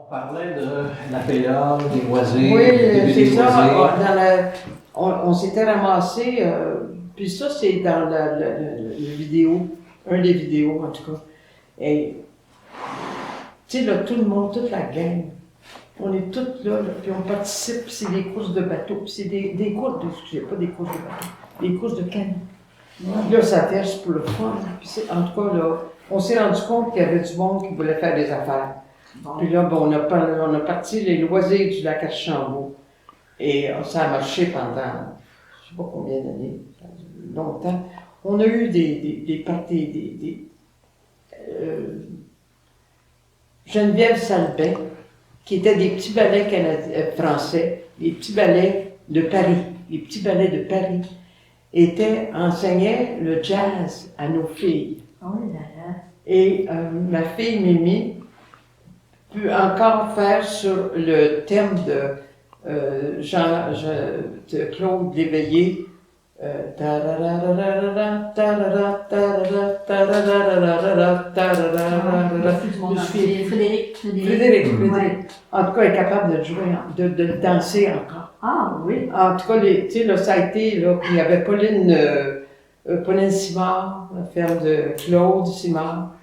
On parlait de la PA, des loisirs, Oui, des c'est ça. loisirs. On s'était ramassé, puis ça, c'est dans le vidéo, un des vidéos en tout cas. Et, tu sais, là, tout le monde, toute la gang, on est tous là, puis on participe, puis c'est des courses de bateau, puis c'est des courses, excusez, pas des courses de bateau, des courses de canot. Là, ça verse pour le fun. Puis en tout cas, là, on s'est rendu compte qu'il y avait du monde qui voulait faire des affaires. Bon. Puis là, bon, on a parti les loisirs du lac Archambault. Et ça a marché pendant, je ne sais pas combien d'années, longtemps. On a eu des parties, Geneviève Salbin, qui étaient des petits ballets français, des petits ballets de Paris, les petits ballets de Paris, enseignait le jazz à nos filles. Oh là là. Et ma fille Mimi peut encore faire sur le thème de Claude Léveillé. Frédéric. En tout cas, elle est capable de jouer, de danser encore. Ah oui. En tout cas, tu sais, là, ça a été, là, il y avait Pauline Simard, la ferme de Claude Simard.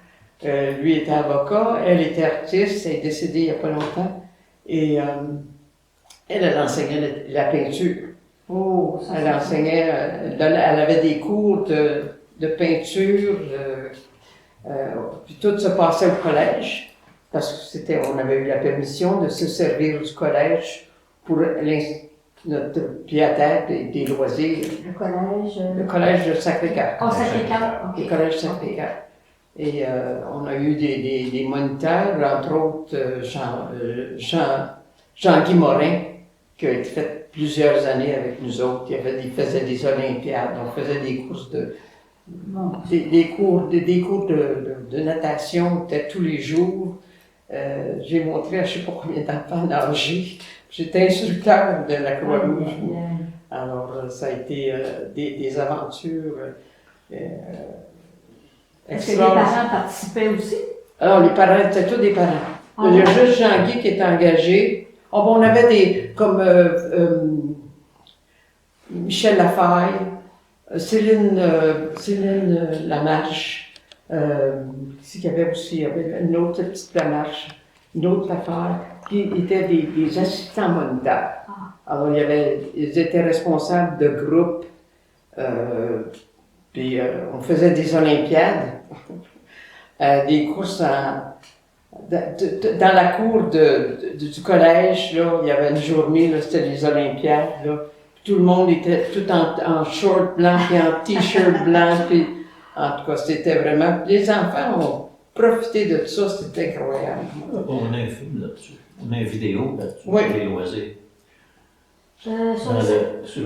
Lui était avocat, elle était artiste, elle est décédée il n'y a pas longtemps. Et elle enseignait la peinture. Oh, ça elle enseignait, elle avait des cours de peinture, puis tout se passait au collège, parce que on avait eu la permission de se servir du collège pour notre pied-à-terre des loisirs. Le collège de Sacré-Cœur. Oh, Sacré-Cœur, ok. Le collège Sacré-Cœur. Et on a eu des moniteurs, entre autres Jean-Guy Morin, qui a fait plusieurs années avec nous autres. Il faisait des olympiades, on faisait des courses des cours de natation, peut-être tous les jours. J'ai montré à je ne sais pas combien d'enfants nager. J'étais instructeur de la Croix-Rouge. Alors, ça a été des aventures Est-ce que les parents participaient aussi? Alors, les parents, c'était tous des parents. Il y a juste Jean-Guy qui est engagé. Oh, bon, on avait comme Michel Lafaille, Céline Lamarche, il y avait une autre petite Lamarche, une autre Lafaille, qui étaient des assistants moniteurs. Alors, ils étaient responsables de groupes, puis on faisait des olympiades, des courses dans la cour du collège, là, il y avait une journée, là, c'était les olympiades, là. Tout le monde était tout en short blanc et en t-shirt blanc, puis en tout cas, c'était vraiment... Les enfants ont profité de ça, c'était incroyable. On a un film là-dessus, on a une vidéo là-dessus, oui. Sur les loisirs. Sur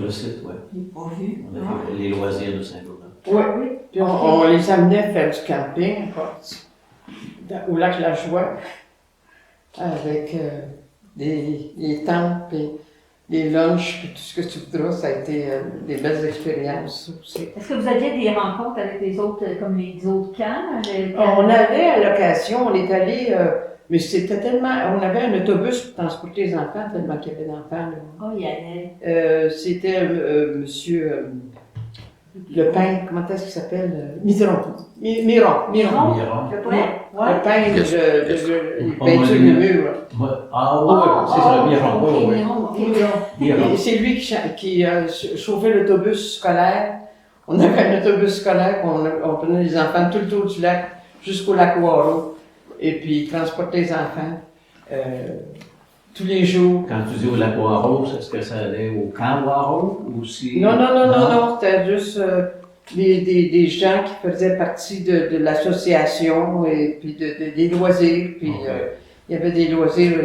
le site, oui. Je n'ai pas vu. On a fait les loisirs de Saint-Laurent. Oui, puis on les amenait faire du camping, au lac La Joie, avec des tentes, puis des lunchs, puis tout ce que tu voudras. Ça a été des belles expériences aussi. Est-ce que vous aviez des rencontres avec les autres, comme les autres camps? On avait à l'occasion, on est allé, mais c'était tellement, on avait un autobus pour transporter les enfants, tellement qu'il y avait d'enfants. Oh, il y avait. C'était monsieur le peintre, comment est-ce qu'il s'appelle? Miron. Le poète? Le peintre, il peinture de mur. Ah oui, c'est ça, Miron. Et c'est lui qui chauffait l'autobus scolaire. On avait un autobus scolaire, on prenait les enfants tout le tour du lac jusqu'au lac Waro. Et puis il transportait les enfants tous les jours. Quand tu dis au lac Waro, est-ce que ça allait au camp Waro aussi? Non, c'était juste des gens qui faisaient partie de l'association et puis des loisirs. Puis il y avait des loisirs,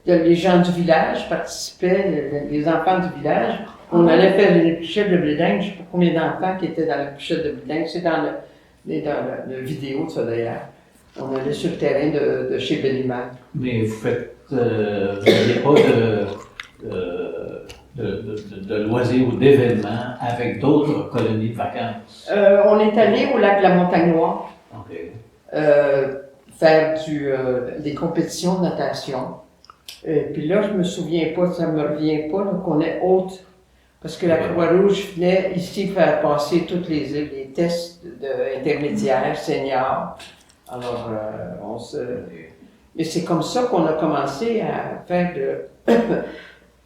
les gens du village participaient, les enfants du village. On allait faire une épluchette de blé d'Inde, je ne sais pas combien d'enfants qui étaient dans l'épluchette de blé d'Inde, c'est dans la vidéo de ça d'ailleurs. On allait sur le terrain de chez Bellimard. Mais vous n'aviez pas de loisirs ou d'événements avec d'autres colonies de vacances? On est allé au lac de la Montagne Noire. OK. faire des compétitions de natation. Puis là, je me souviens pas, ça me revient pas, là, qu'on est haute. Parce que la Croix-Rouge venait ici faire passer tous les tests intermédiaires, seniors. Alors, et c'est comme ça qu'on a commencé à faire de...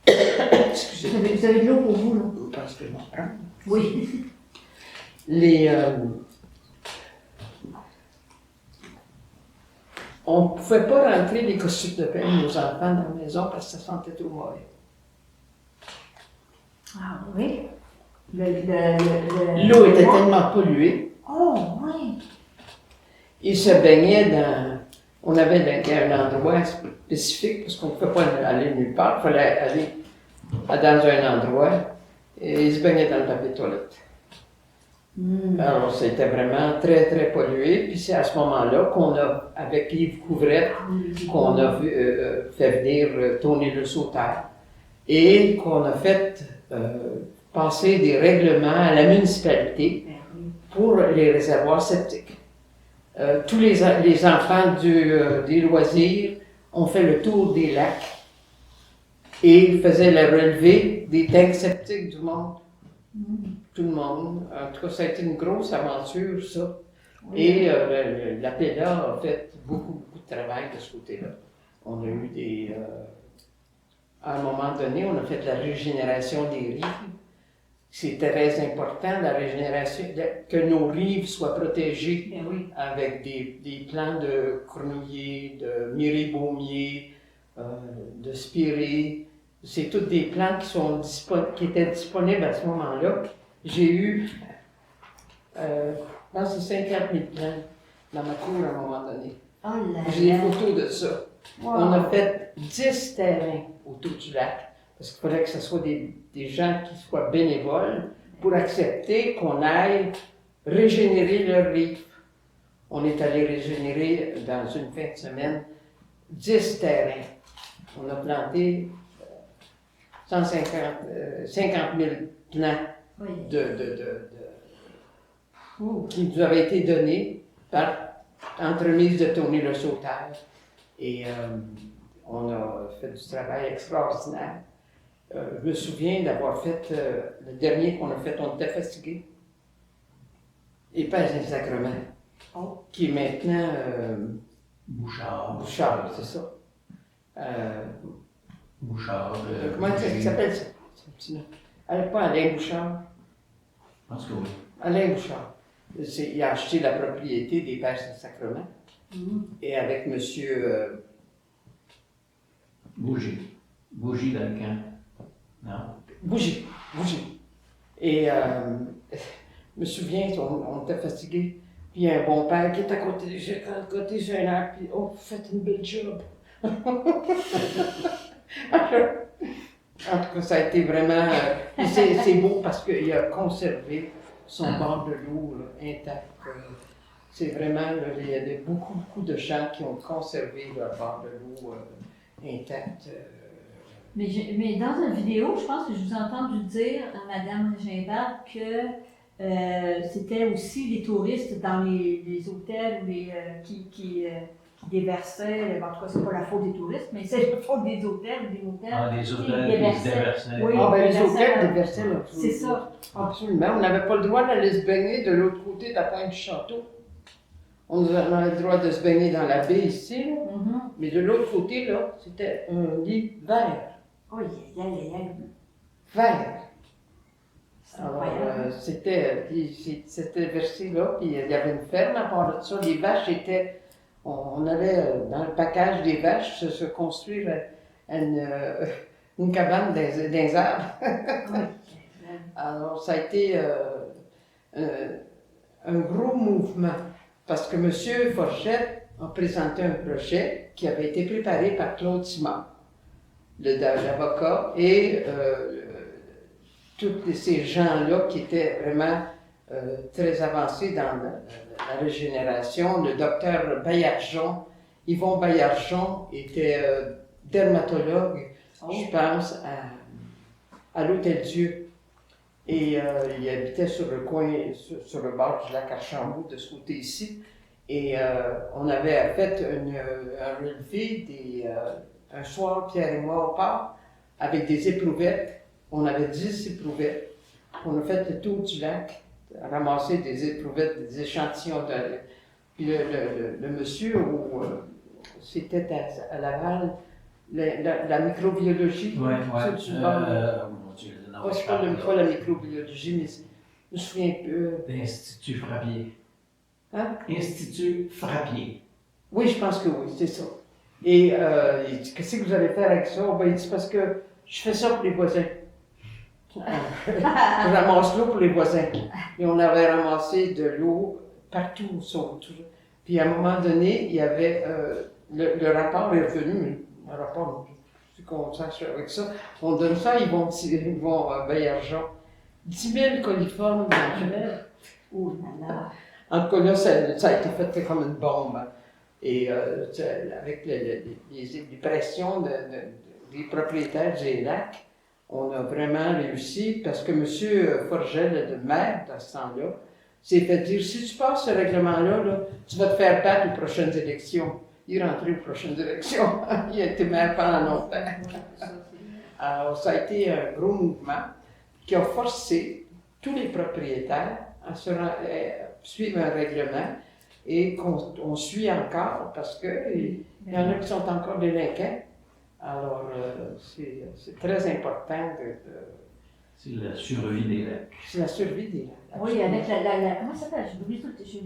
Excusez-moi. Vous avez de l'eau pour vous, là? Parce que je m'en prends. Oui. On ne pouvait pas rentrer les costumes de bain de nos enfants dans la maison parce que ça sentait trop mauvais. Ah oui? L'eau était tellement polluée. Oh, oui. Ils se baignaient dans... On avait un endroit spécifique parce qu'on ne pouvait pas aller nulle part. Il fallait aller dans un endroit et ils se baignaient dans le papier de toilette. Alors, c'était vraiment très, très pollué. Puis c'est à ce moment-là qu'on a, avec Yves Couvrette, qu'on a fait venir Tony Le Sauteur et qu'on a fait passer des règlements à la municipalité pour les réservoirs septiques. Tous les enfants des loisirs ont fait le tour des lacs et faisaient la relevée des tanks septiques du monde. Tout le monde. En tout cas, ça a été une grosse aventure, ça. Oui. Et la PEDA a fait beaucoup de travail de ce côté-là. On a eu à un moment donné, on a fait la régénération des rives. C'est très important, la régénération, que nos rives soient protégées avec des plants de cornouiller, de miribaumier, de spirée. C'est tous des plants qui étaient disponibles à ce moment-là. J'ai eu, je pense que c'est 50 000 plants dans ma cour à un moment donné. Oh là là. J'ai des photos de ça. Wow. On a fait 10 terrains autour du lac. Parce qu'il fallait que ce soit des gens qui soient bénévoles pour accepter qu'on aille régénérer leurs rives. On est allé régénérer dans une fin de semaine 10 terrains. On a planté 50 000 plants qui nous avaient été donnés par entremise de Tony Le Sauteur. Et on a fait du travail extraordinaire. Je me souviens d'avoir fait, le dernier qu'on a fait, on était fatigués. Et Père Saint-Sacrement, qui est maintenant Bouchard. Bouchard, c'est ça. Bouchard. Comment il s'appelle ça? Pas Alain Bouchard. Je pense que oui. Alain Bouchard. Il a acheté la propriété des Pères Saint-Sacrement. Et avec monsieur... Bougie dans le camp. Non. Bougie. Et je me souviens, on était fatigués. Puis il y a un bon père qui est à côté de un arbre, puis oh, vous faites une belle job. En tout cas, ça a été vraiment. C'est beau parce qu'il a conservé son bord de l'eau intact. C'est vraiment, il y a beaucoup de gens qui ont conservé leur bord de l'eau intact. Mais dans une vidéo, je pense que je vous ai entendu dire à Mme Gimbard que c'était aussi les touristes dans les hôtels qui déversaient, en tout cas c'est pas la faute des touristes, mais c'est la faute des hôtels, des hôtels qui se déversaient. Oui, les hôtels déversaient là. C'est ça. Absolument. On n'avait pas le droit d'aller se baigner de l'autre côté de la pointe du château. On avait le droit de se baigner dans la baie ici, là. Mais de l'autre côté, là, c'était un lit vert. Oui, vert. Alors, c'était versé là, puis il y avait une ferme à part de ça. Les vaches étaient. On allait dans le package des vaches se construire une cabane dans les arbres. Alors, ça a été un gros mouvement. Parce que M. Forchette a présenté un projet qui avait été préparé par Claude Simard, l'avocat, et tous ces gens-là qui étaient vraiment très avancés dans la régénération. Le docteur Baillargeon, Yvon Baillargeon, était dermatologue, je pense, à l'Hôtel-Dieu. Et il habitait sur le coin, sur le bord du lac Archambault, de ce côté ici. Et on avait fait un relevé un soir, Pierre et moi, on part avec des éprouvettes. On avait 10 éprouvettes. On a fait le tour du lac, ramasser des éprouvettes, des échantillons. Puis le monsieur, c'était à Laval, la microbiologie. Ouais. Ça, tu parles. Mon Dieu, non, Moi, je parle pas de la microbiologie, mais je me souviens peu. L'Institut Frappier. Hein? Institut Frappier. Oui, je pense que oui, c'est ça. Et il dit, qu'est-ce que vous allez faire avec ça? Ben, il dit, parce que je fais ça pour les voisins. Je ramasse l'eau pour les voisins. Et on avait ramassé de l'eau partout, Puis à un moment donné, il y avait, le rapport est revenu, mais le rapport, je suis content avec ça. On donne ça, ils vont Baillargeon. 10 000 coliformes naturels. Oh là là. En tout cas, là, ça a été fait comme une bombe. Et avec les pressions des propriétaires des lacs, on a vraiment réussi parce que M. Forget, le maire, dans ce temps-là, s'est fait dire, si tu passes ce règlement-là, là, tu vas te faire battre aux prochaines élections. Il est rentré aux prochaines élections. Il a été maire pendant longtemps. Alors, ça a été un gros mouvement qui a forcé tous les propriétaires à suivre un règlement et qu'on suit encore parce qu'il y en a qui sont encore délinquants. Alors, c'est très important C'est la survie des lacs. C'est la survie des lacs. Oui, avec comment ça s'appelle? J'oublie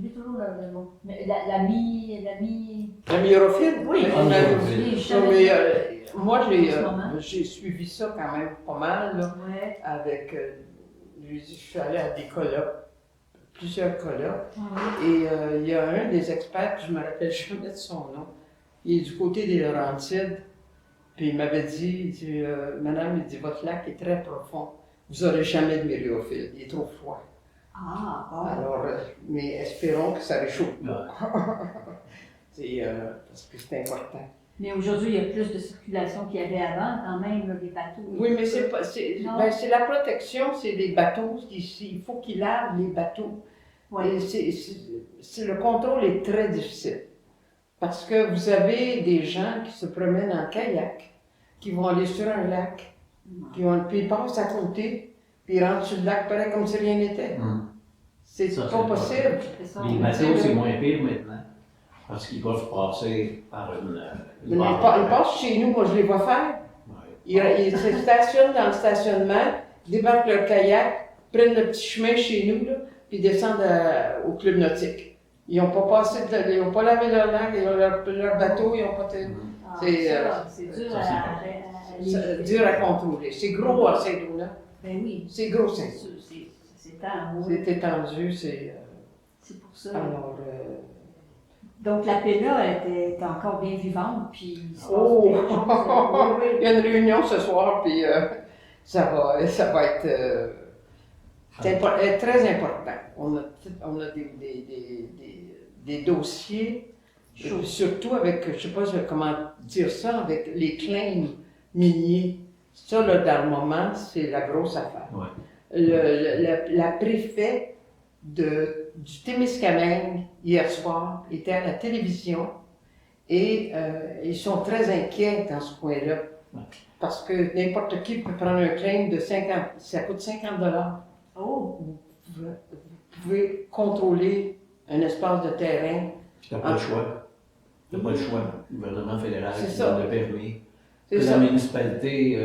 toujours le mot. Mais la myrophile? Oui, moi, j'ai suivi ça quand même pas mal, là, avec, je suis allée à des colloques, plusieurs colloques, et il y a un des experts, je ne me rappelle jamais de son nom, il est du côté des Laurentides, puis il m'avait dit, Madame, il dit, votre lac est très profond, vous n'aurez jamais de myrophile, il est trop froid. Alors, mais espérons que ça réchauffe pas. Parce que c'est important. Mais aujourd'hui, il y a plus de circulation qu'il y avait avant, quand même, là, les bateaux. Oui, mais c'est la protection, c'est les bateaux. Il faut qu'ils lavent les bateaux. Ouais. Le contrôle est très difficile. Parce que vous avez des gens qui se promènent en kayak, qui vont aller sur un lac, puis ils passent à côté, puis ils rentrent sur le lac pareil comme si rien n'était. C'est pas possible. Les bateaux, c'est moins pire maintenant. Parce qu'ils peuvent passer par une ils passent chez nous, moi je les vois faire. Ils se stationnent dans le stationnement, débarquent leur kayak, prennent le petit chemin chez nous, là, puis descendent au club nautique. Ils n'ont pas passé, ils n'ont pas lavé leur lac, ils ont leur bateau, ils n'ont pas. C'est dur à contrôler. C'est gros à Saint-Donat. Ben oui. C'est gros, c'est c'est étendu, c'est pour ça. Alors, donc la PENA est encore bien vivante, puis il se passe plein de choses. Il y a une réunion ce soir, puis ça va être très important. On a des dossiers, surtout avec, je ne sais pas comment dire ça, avec les claims miniers. Ça, là, dans le moment, c'est la grosse affaire. Ouais. La préfète du Témiscamingue, hier soir, était à la télévision et ils sont très inquiets dans ce coin-là. Ouais. Parce que n'importe qui peut prendre un claim de 50, ça coûte 50 $. Oh! Vous pouvez contrôler un espace de terrain. Tu n'as pas le choix. Tu n'as pas le choix. Le gouvernement fédéral qui donne le permis. Que C'est la municipalité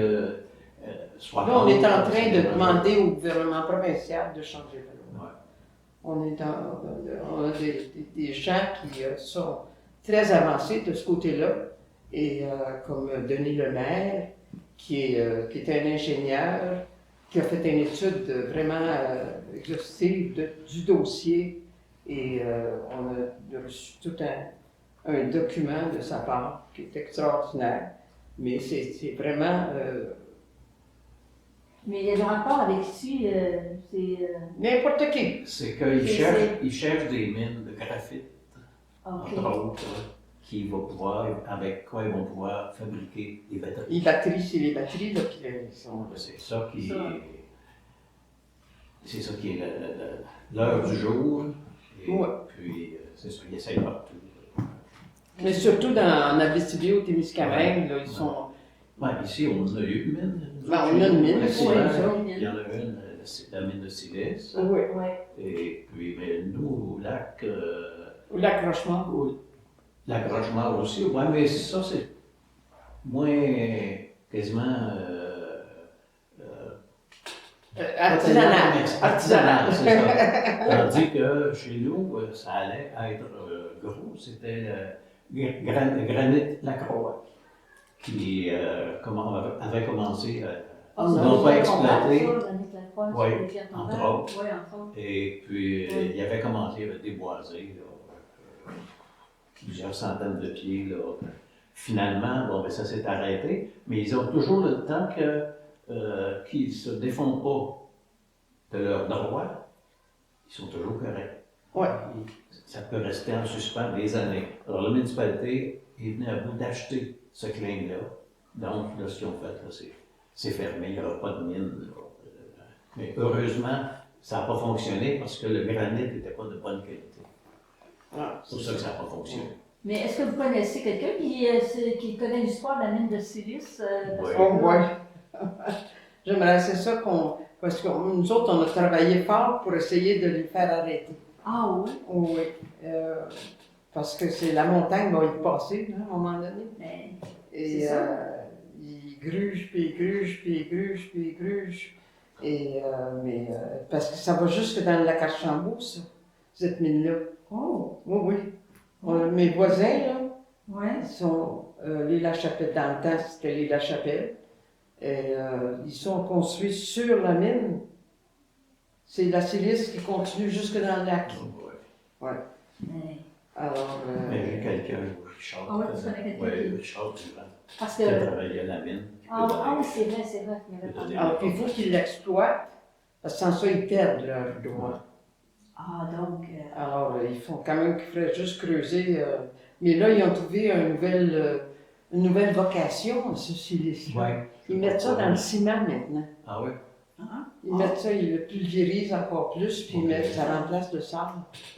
soit. Là, on est en train de demander au gouvernement provincial de changer la loi. Ouais. On a des gens qui sont très avancés de ce côté-là, et comme Denis Lemaire, qui est un ingénieur, qui a fait une étude vraiment exhaustive du dossier, et on a reçu tout un document de sa part qui est extraordinaire, mais c'est vraiment... Mais il y a un rapport avec qui, c'est... N'importe qui. C'est qu'ils cherchent des mines de graphite, entre autres, qui vont pouvoir, avec quoi ils vont pouvoir fabriquer des batteries. Les batteries, c'est les batteries, là, qui sont... C'est ça qui est l'heure du jour. Et puis, c'est ça, ils essayent partout. Mais surtout en Abitibi-Témiscamingue, là, ils sont... Ouais, ici, on a eu une mine. Ben, on a une mine, Oui, oui, ça. il y en a une, la mine de silice. Oui. Ouais. Et puis, mais nous, au lac, Ou l'accrochement. l'accrochement aussi, oui, mais ça, c'est moins quasiment Artisanal. Artisanal, c'est ça. Tandis que chez nous, ça allait être gros, c'était le granit Lacroix qui avait commencé Ah, ils ça, n'ont je pas comprends exploité. ça, Danick Lacroix, Oui, sur les pierres entre tombales. autres. Oui, entre autres. Et puis, Oui. il avait commencé à déboiser là, plusieurs centaines de pieds. Là. Finalement, bon, ben, ça s'est arrêté, mais ils ont toujours le temps qu'ils ne se défendent pas de leurs droits, ils sont toujours corrects. Ouais. Ça peut rester en suspens des années. Alors, la municipalité est venue à bout d'acheter ce claim-là. Donc, là, ce qu'ils ont fait, là, c'est fermé, il n'y aura pas de mine. Là. Mais heureusement, ça n'a pas fonctionné parce que le granit n'était pas de bonne qualité. Ah, C'est pour ça que ça n'a pas fonctionné. Mais est-ce que vous connaissez quelqu'un qui connaît l'histoire de la mine de silice? Oui. Oh, ouais. J'aimerais, c'est ça parce que nous autres, on a travaillé fort pour essayer de les faire arrêter. Ah oui? Oh, oui. Parce que c'est la montagne va y passer, hein, à un moment donné. Mais Et c'est ça. ils grugent, puis ils grugent, puis ils grugent, puis ils grugent. Et, parce que ça va jusque dans le lac Archambault, ça, cette mine-là. Oh! Oui, oui. Mes voisins, là, Ouais. sont l'île La Chapelle. Dans le temps, c'était l'île La Chapelle. Et, ils sont construits sur la mine. C'est la silice qui continue jusque dans le lac. Ouais. Mais, Alors, Mais j'ai quelqu'un, Richard. Ah ouais, tu connais quelqu'un Oui, qui- Richard Durand, parce qui a que. travaillé à la mine. Ah oui, c'est vrai qu'il m'avait parlé. alors, puis il faut qu'ils l'exploitent, parce que sans ça, ils perdent leur droit. Ah, donc. Alors, ils font quand même qu'ils feraient juste creuser. Mais là, ils ont trouvé une nouvelle vocation à ce silice-là. Ouais. Ils mettent ça dans le ciment maintenant. Ah oui? Ils mettent ça, ils le pulvérisent encore plus, puis ils mettent ça remplace le sable.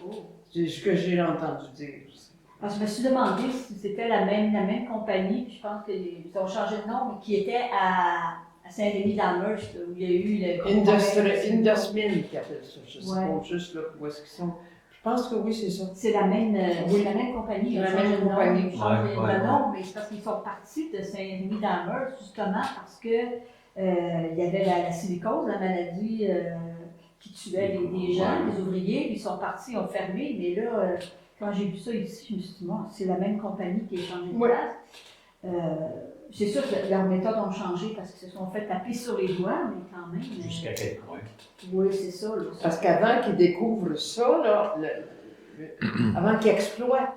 Oh. C'est ce que j'ai entendu dire aussi. Alors, je me suis demandé si c'était la même compagnie, puis je pense qu'ils ont changé de nom, mais qui était à Saint-Rémy-dans-le-Merche, où il y a eu le. Indusmin, qui appelle ça, je sais Ouais. pas juste là, où est-ce qu'ils sont. Je pense que oui, c'est ça. C'est la même, Oui. c'est la même compagnie. C'est la Ils ont changé même de nom, compagnie. ils ont changé Ouais, de ouais, nom, mais c'est parce qu'ils sont partis de Saint-Rémy-dans-le-Merche, justement parce que il y avait la silicose, la maladie qui tuait les gens, les ouvriers, puis ils sont partis, ils ont fermé, mais là, quand j'ai vu ça ici, je me suis dit, bon, c'est la même compagnie qui a changé de Ouais. place. C'est sûr que leurs méthodes ont changé parce qu'ils se sont fait taper sur les doigts, mais quand même. Jusqu'à quel point? Oui, c'est ça. Là, Parce qu'avant qu'ils découvrent ça, là, avant qu'ils exploitent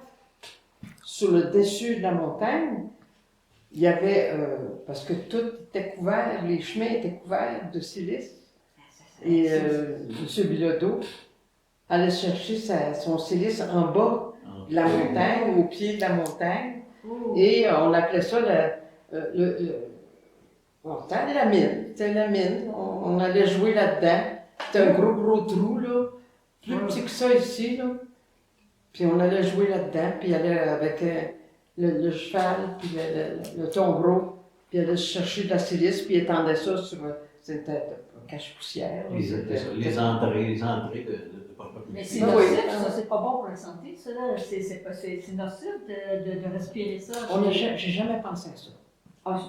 sur le dessus de la montagne, il y avait, parce que tout était couvert, les chemins étaient couverts de silice. Et M. Bilodeau allait chercher son silice en bas de la montagne, au pied de la montagne. Oh. Et on appelait ça c'était la mine. C'était la mine. On allait jouer là-dedans. C'était un gros trou, là. Plus petit que ça ici, là. Puis on allait jouer là-dedans, puis il allait avec le cheval, puis le tombereau, puis il allait chercher de la silice, puis il étendait ça sur. C'était un cache-poussière. Les entrées de Mais c'est Ah nocif, oui. ça, c'est pas bon pour la santé, ça, là. C'est nocif de respirer ça. J'ai jamais pensé à ça. Ah,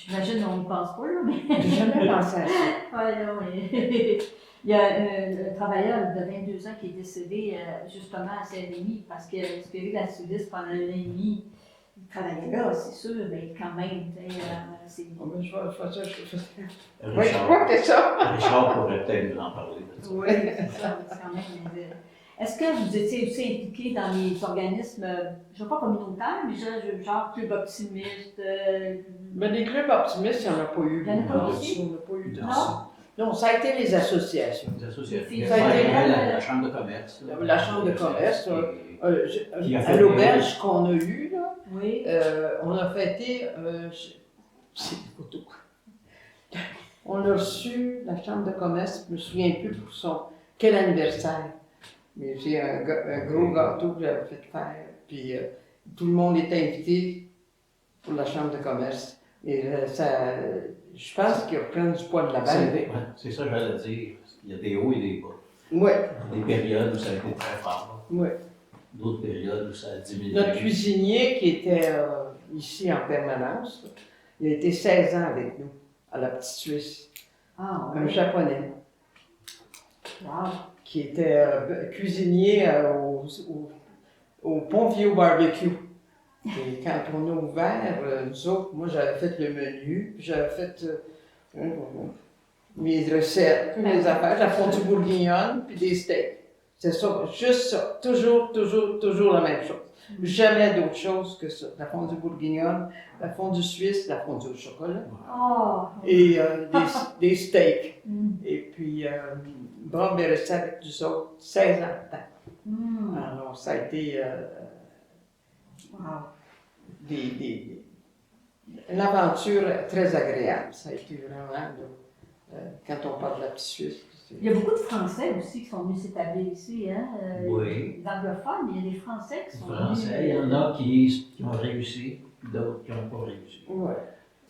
j'imagine qu'on ne pense pas, là, mais. J'ai jamais pensé à ça. Ouais, non, mais. Il y a un travailleur de 22 ans qui est décédé justement à Saint-Rémy parce qu'il a respiré la silice pendant 1 an et demi. Il travaillait là, c'est sûr, mais quand même, c'est. Oh, ben, je vais faire ça, je fais ça. Oui, je Richard, crois que c'est ça. Richard pourrait peut-être nous en parler de ça. Oui, c'est ça, c'est quand même. Est-ce que vous étiez aussi impliqué dans les organismes, je ne sais pas communautaires, mais genre club optimiste? Mais des clubs optimistes, il n'y en a pas eu. Il y en a pas Non, aussi? il n'y en a pas eu de Non? ça. Non, ça a été les associations. Les associations. Ça a été la chambre de commerce. là. La chambre de commerce, Qui a à fait l'auberge qu'on a eue, là, Oui. on a fêté, c'est des photos. On a reçu la chambre de commerce, je ne me souviens plus pour quel anniversaire. Mais j'ai un gros gâteau que j'avais fait faire. Puis tout le monde était invité pour la chambre de commerce. Et je pense qu'ils reprennent du poids de la balle. C'est ça que j'allais dire. Il y a des hauts et des bas. Oui. Des périodes où ça a été très fort. Oui. D'autres périodes où ça a diminué. Notre cuisinier qui était ici en permanence, il a été 16 ans avec nous, à la Petite Suisse. Ah, Un oui. Japonais Wow. qui était cuisinier au Pont Vieux Barbecue. Et quand on a ouvert, nous autres, moi j'avais fait le menu, puis j'avais fait mes recettes, puis mes affaires, la fondue bourguignonne, puis des steaks. C'est ça, juste ça. Toujours la même chose. Jamais d'autre chose que ça. La fondue bourguignonne, la fondue suisse, la fondue au chocolat. Oh. Et des steaks. Mm. Et puis, Bob est resté avec nous autres 16 ans de temps. Mm. Alors, ça a été Wow. une aventure très agréable. Ça a été vraiment, là, quand on parle de la petite Suisse. Il y a beaucoup de Français aussi qui sont venus s'établir ici, hein? Oui. Des anglophones, mais il y a des Français qui sont Français, il y en a qui ont réussi, d'autres qui n'ont pas réussi. Oui.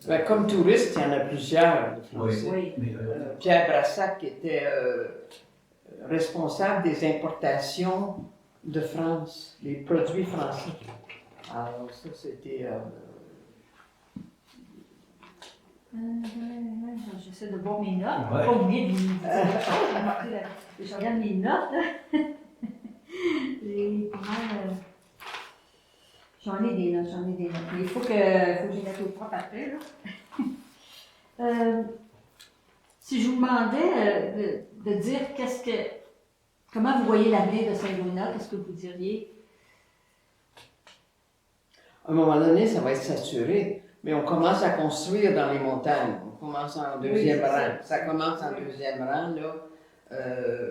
Ben, comme touriste, il y en a plusieurs, de Français. Oui. Mais, Pierre Brassac était responsable des importations de France, les produits français. Alors ça, c'était... J'essaie de voir mes notes. Ouais. Pas oublier de dire quelque chose. Je regarde mes notes. Là. J'ai pas mal, j'en ai des notes. Mais il faut que je les mette au propre après. Là. Si je vous demandais de dire comment vous voyez l'avenir de Saint-Donat, qu'est-ce que vous diriez? À un moment donné, ça va être saturé, mais on commence à construire dans les montagnes. On commence en deuxième Oui, rang. Ça commence en deuxième rang, là.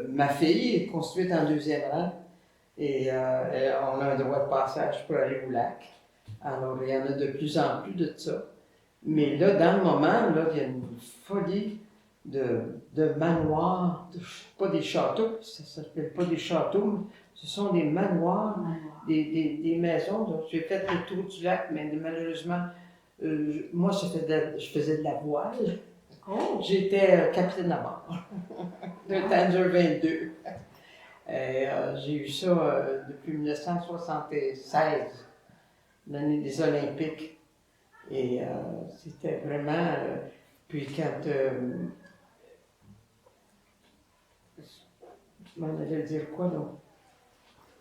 Ma fille est construite en deuxième rang et on a un droit de passage pour aller au lac. Alors, il y en a de plus en plus de ça. Mais là, dans le moment, là, il y a une folie de manoirs, pas des châteaux, ça ne s'appelle pas des châteaux, mais ce sont des manoirs, des maisons. Donc, j'ai fait le tour du lac, mais malheureusement, moi, je faisais de la voile. Oh! J'étais capitaine à bord de Tanger 22. J'ai eu ça depuis 1976, l'année des Olympiques. Et c'était vraiment... puis quand... je m'en allais dire quoi, là?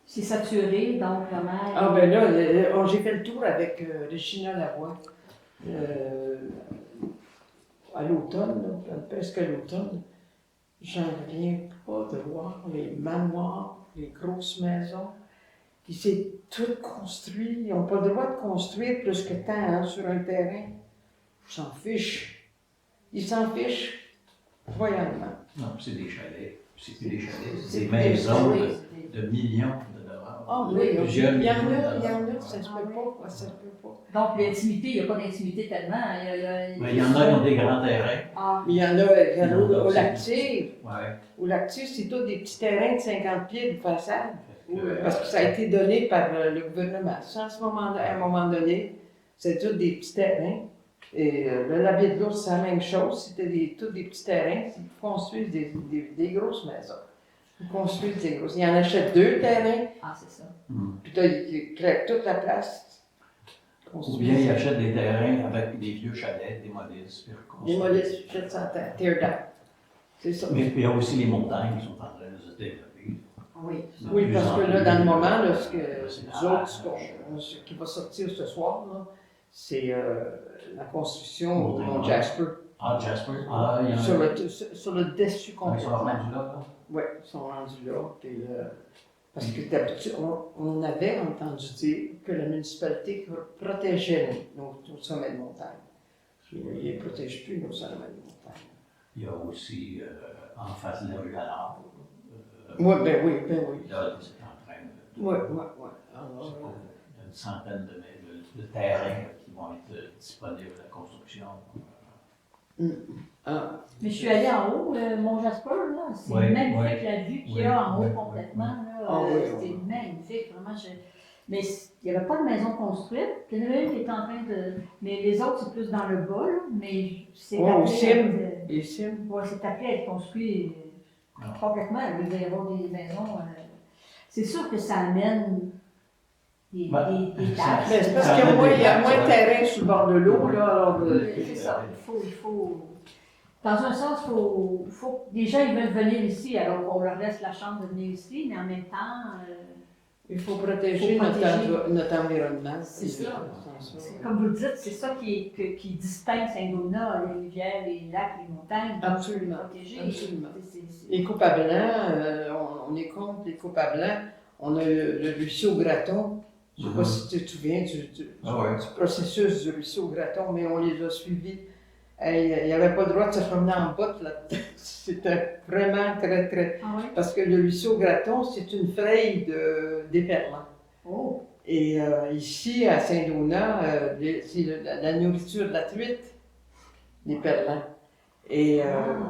C'est saturé, donc la mer... Ah ben là, j'ai fait le tour avec Regina Lavoie à l'automne, là, presque à l'automne. J'en reviens pas de voir les manoirs, les grosses maisons. Puis c'est tout construit. Ils n'ont pas le droit de construire plus que tant hein, sur un terrain. Ils s'en fichent. Ils s'en fichent royalement. non, c'est des chalets. C'est plus des chalets, c'est des maisons Oui. de millions de dollars. Ah oui, Plusieurs il y en millions de a, dollars. ça se peut pas, ça se peut pas. Donc l'intimité, il n'y a pas d'intimité tellement. Mais il y en a qui ont des grands terrains. Ah, Mais il y en a au aussi. Lactive. Ouais. Au Lactive, c'est tous des petits terrains de 50 pieds de façade. Fait que, Parce que ça a été donné par le gouvernement. Ça, à un moment donné, c'est tous des petits terrains. Et le Labier de l'Ours, c'est la même chose. C'était tous des petits terrains. Ils construisent des grosses maisons. Ils construisent des grosses. Ils en achètent 2 terrains, c'est ça. puis là, ils créent toute la place. Ou bien ils achètent des terrains avec des vieux chalets, démolissent, puis reconstruisent. Démolissent, jettent ça en terre, tear down. C'est ça. Mais il y a aussi les montagnes qui sont en train de se développer. Oui. Oui, parce que là, dans le moment, là, ce qui va sortir ce soir, là, c'est la construction au Mont Jasper. Ah, Jasper? Ah, il y en a. Sur le dessus Ah, ils sont complètement. rendus là. Oui, ils sont rendus là. Puis, parce que d'habitude, on avait entendu dire que la municipalité protégeait nos sommets de montagne. Ils ne protègent plus nos sommets de montagne. Il y a aussi en face de la rue Allard. Oui, ben oui. Là, c'est en train de. Oui. Il y a une centaine de terrains qui vont être disponibles à la construction. Ah, Mais je suis allée en haut, le Mont Jasper, là. C'est Oui, magnifique oui. la vue qu'il y Oui, a en haut oui, complètement. oui, Là. Ah oui, C'était oui. magnifique, vraiment. Mais il n'y avait pas de maison construite. Il y en avait une qui était en train de. Mais les autres, c'est plus dans le bas, là. Mais c'est Ouais, au appelé. Sim. Les Sims. Ouais, c'est appelé à être construit complètement. Il va y avoir des maisons. C'est sûr que ça amène des taxes. Mais c'est parce Ça qu'il y a amène moins, des il y a taxes, moins de ouais. terrain sur le bord de l'eau, là, alors... C'est ça. Il faut. Dans un sens, faut que des gens ils veulent venir ici, alors on leur laisse la chance de venir ici, mais en même temps, il faut protéger, Faut protéger. Notre environnement. c'est ça. C'est Comme vous le dites, c'est ça qui distingue Saint-Donat, les rivières, les lacs, les montagnes. Absolument. Protégés. Absolument. C'est- Les coupes à blanc, on est contre les coupes à blanc. On a le ruisseau Graton. Je ne sais pas si tu te souviens du processus du ruisseau Graton, mais on les a suivis. Il n'y avait pas le droit de se promener en botte là-dedans. C'était vraiment très, très... Ah oui? Parce que le ruisseau Graton, c'est une fraye d'éperlans. Oh! Et ici, à Saint-Donat, c'est la nourriture de la truite, les perlans. Et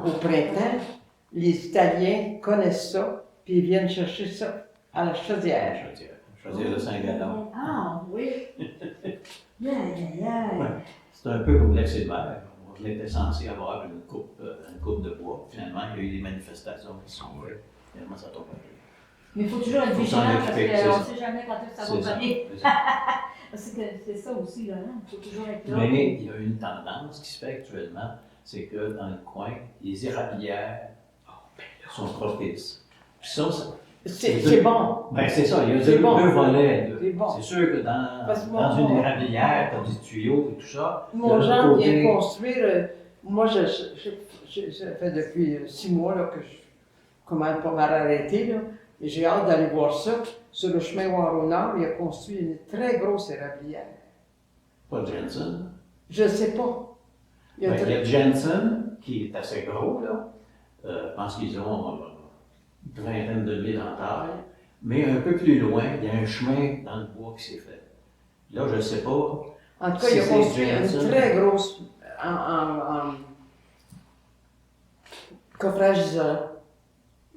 au printemps, les Italiens connaissent ça, puis ils viennent chercher ça à la chaudière. Chaudière de Saint-Gallon. Ah oui! Yeah, yeah, yeah! C'est un peu comme l'excès de verre. On était censé avoir une coupe de bois. Finalement, il y a eu des manifestations qui sont faites. Finalement, ça tombe un peu. Mais il faut toujours être Faut s'en vigilant parce occuper, qu'on c'est ne ça. sait jamais quand est-ce que ça C'est va ça, venir. c'est ça. C'est ça aussi, là. Hein? Il faut toujours être là. Mais il y a une tendance qui se fait actuellement, c'est que dans le coin, les érablières sont propices. Puis ça, C'est bon. ben c'est ça, il y a C'est deux bon. volets. C'est bon. C'est sûr que dans, Parce que dans mon- une érablière, tu as des tuyaux et tout ça. Mon de l'autre genre côté- vient construire. Moi, ça fait depuis 6 mois là, que je commence pas mal arrêté. Là. Et j'ai hâte d'aller voir ça. Sur le chemin War-au-Nord, il a construit une très grosse érablière. Pas Jensen. Je ne sais pas. Il y a Ben, il y très- a Jensen, qui est assez gros, là. Je pense qu'ils ont une vingtaine de milles en taille. Mais un peu plus loin, il y a un chemin dans le bois qui s'est fait. Là, je ne sais pas. En tout cas, Si il a c'est construit Jensen. une très grosse en coffrage isolant.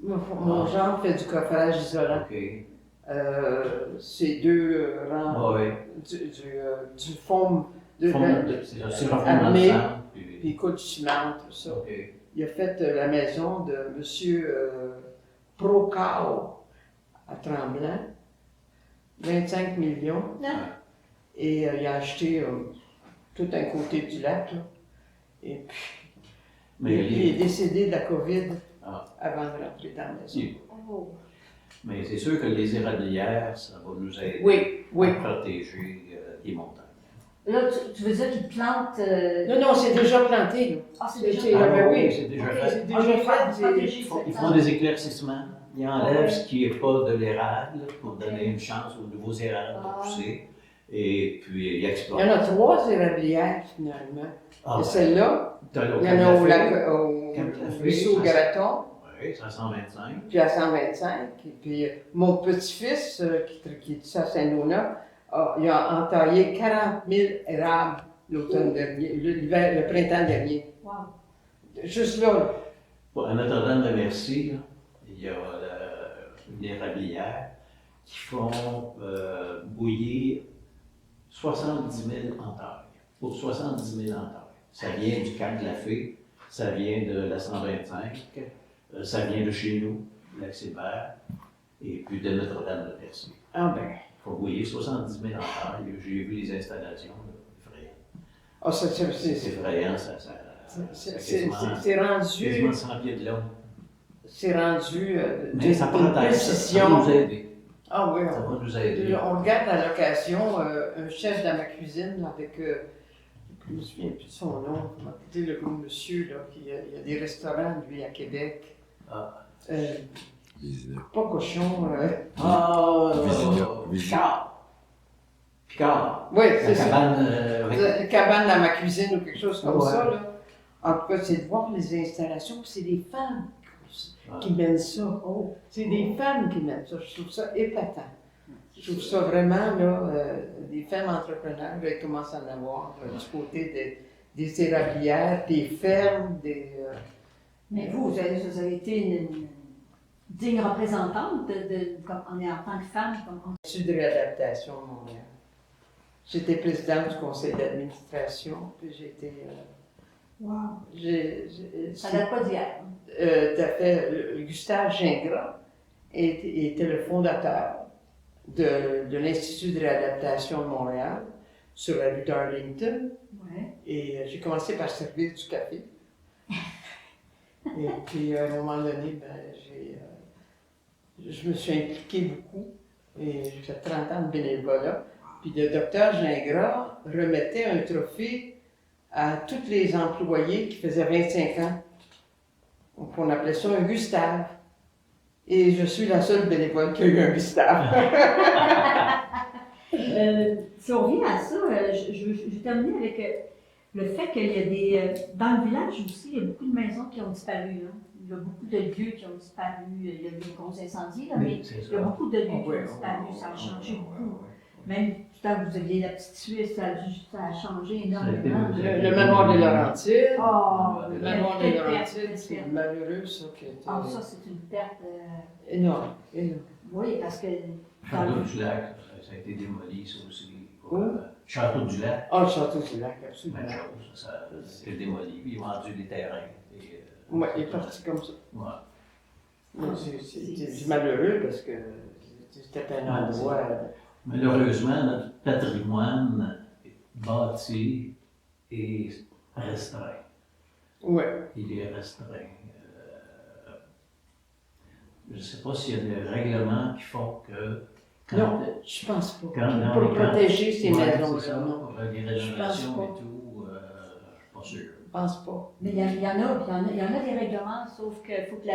Mon genre fait du coffrage isolant. OK. C'est deux rangs Ah oui. du foam de C'est ça, c'est parfait dans le armé, centre. puis Puis, il coule du ciment, tout ça. OK. Il a fait la maison de M. Procao à Tremblant, 25 millions. Ah. Et il a acheté tout un côté du lac. Là. Et puis, Mais, il est décédé de la COVID Ah. avant de rentrer dans la maison. si. Oh. Mais c'est sûr que les érablières, ça va nous aider Oui. à protéger les montagnes. Là, tu veux dire qu'ils plantent. Non, c'est déjà planté. Là. Ah, c'est C'est- déjà. Ah, ben oui. c'est déjà Ok. fait. C'est déjà Ok, fait. protégé, Ils c'est font ça. des éclaircissements. Ils enlèvent Ok. ce qui n'est pas de l'érable pour donner Ok. une chance aux nouveaux érables de Ah. pousser. Et puis, ils Il y exploitent. en a 3 érablières finalement. Ah, Et ben, celle-là, t'as le il y en a au café. au ruisseau Graton, Oui, c'est à 125. puis à 125. Et puis mon petit-fils, qui est à Saint-Donat, il a entaillé 40 000 érables l'automne dernier, le printemps dernier. Wow. Juste là. Bon, à Notre-Dame-de-Merci, là, il y a une érablière qui font bouillir 70 000 en taille. Pour 70 000 en taille. Ça vient du Cap de la Fée, ça vient de la 125, ça vient de chez nous, Lac-Sébert, et puis de Notre-Dame-de-Merci. Ah ben. Il faut bouillir 70 000 en taille. J'ai vu les installations, là, effrayant. Ah, C'est effrayant, ça c'est rendu. quasiment 100 pieds de long. C'est rendu Mais ça d'une protège, ça va précision. nous aider. Ah oui, Ça va nous aider. on regarde à l'occasion un chef dans ma cuisine là, avec, je me souviens plus de son nom, comment c'était le gros monsieur, là, il y a des restaurants, lui, à Québec. Ah. Pas cochon, Visiteur. Picard. oui, La c'est ça. cabane avec... Une cabane dans ma cuisine ou quelque chose comme Ouais. ça. Là. En tout cas, c'est de voir les installations, puis c'est des femmes qui Ouais. mènent ça. Oh, c'est des femmes qui mènent ça. Je trouve ça épatant. Je trouve ça vraiment, là, des femmes entrepreneurs, là, il commence à en avoir du côté des érablières, des fermes, des... Mais vous avez été digne représentante en tant que femme. Institut de réadaptation de Montréal. J'étais présidente du conseil d'administration, puis j'étais... Wow. Ça Ça date pas d'hier. Tout à fait. Gustave Gingras était le fondateur de l'Institut de réadaptation de Montréal, sur la rue d'Arlington. Ouais. Et j'ai commencé par servir du café. Et puis, à un moment donné, je me suis impliquée beaucoup. Et j'ai fait 30 ans de bénévolat. Puis le docteur Gingras remettait un trophée à tous les employés qui faisaient 25 ans. Donc, on appelait ça un Gustave. Et je suis la seule bénévole qui a eu un Gustave. Si on revient à ça, je vais terminer avec le fait qu'il y a des... dans le village aussi, il y a beaucoup de maisons qui ont disparu. Hein. Il y a beaucoup de lieux qui ont disparu. Il y a eu des gros incendies, là, mais il y a beaucoup de lieux qui ont disparu. Ça a changé beaucoup. Même tout à l'heure, vous aviez la petite Suisse, ça a changé énormément. Le manoir des Laurentides. Oh, Le manoir des Laurentides, c'est malheureux, ça. Ah, ça, c'est une perte... Énorme, énorme. Oui, parce que... Château du Lac, ça a été démoli, ça aussi. Où? Château du Lac. Ah, le château du Lac, absolument. Même chose, ça a été démoli. Ils ont vendu des terrains. Oui, il est parti comme ça. Ouais. Mais c'est malheureux parce que c'était un endroit. Malheureusement, notre patrimoine bâti est restreint. Oui. Il est restreint. Je ne sais pas s'il y a des règlements qui font que... Non, je pense pas. Quand, pour protéger ces maisons-là, non. Les rénovations pas. et tout, je ne suis pas sûr. Je pense pas. Mais il y en a des règlements, sauf qu'il faut que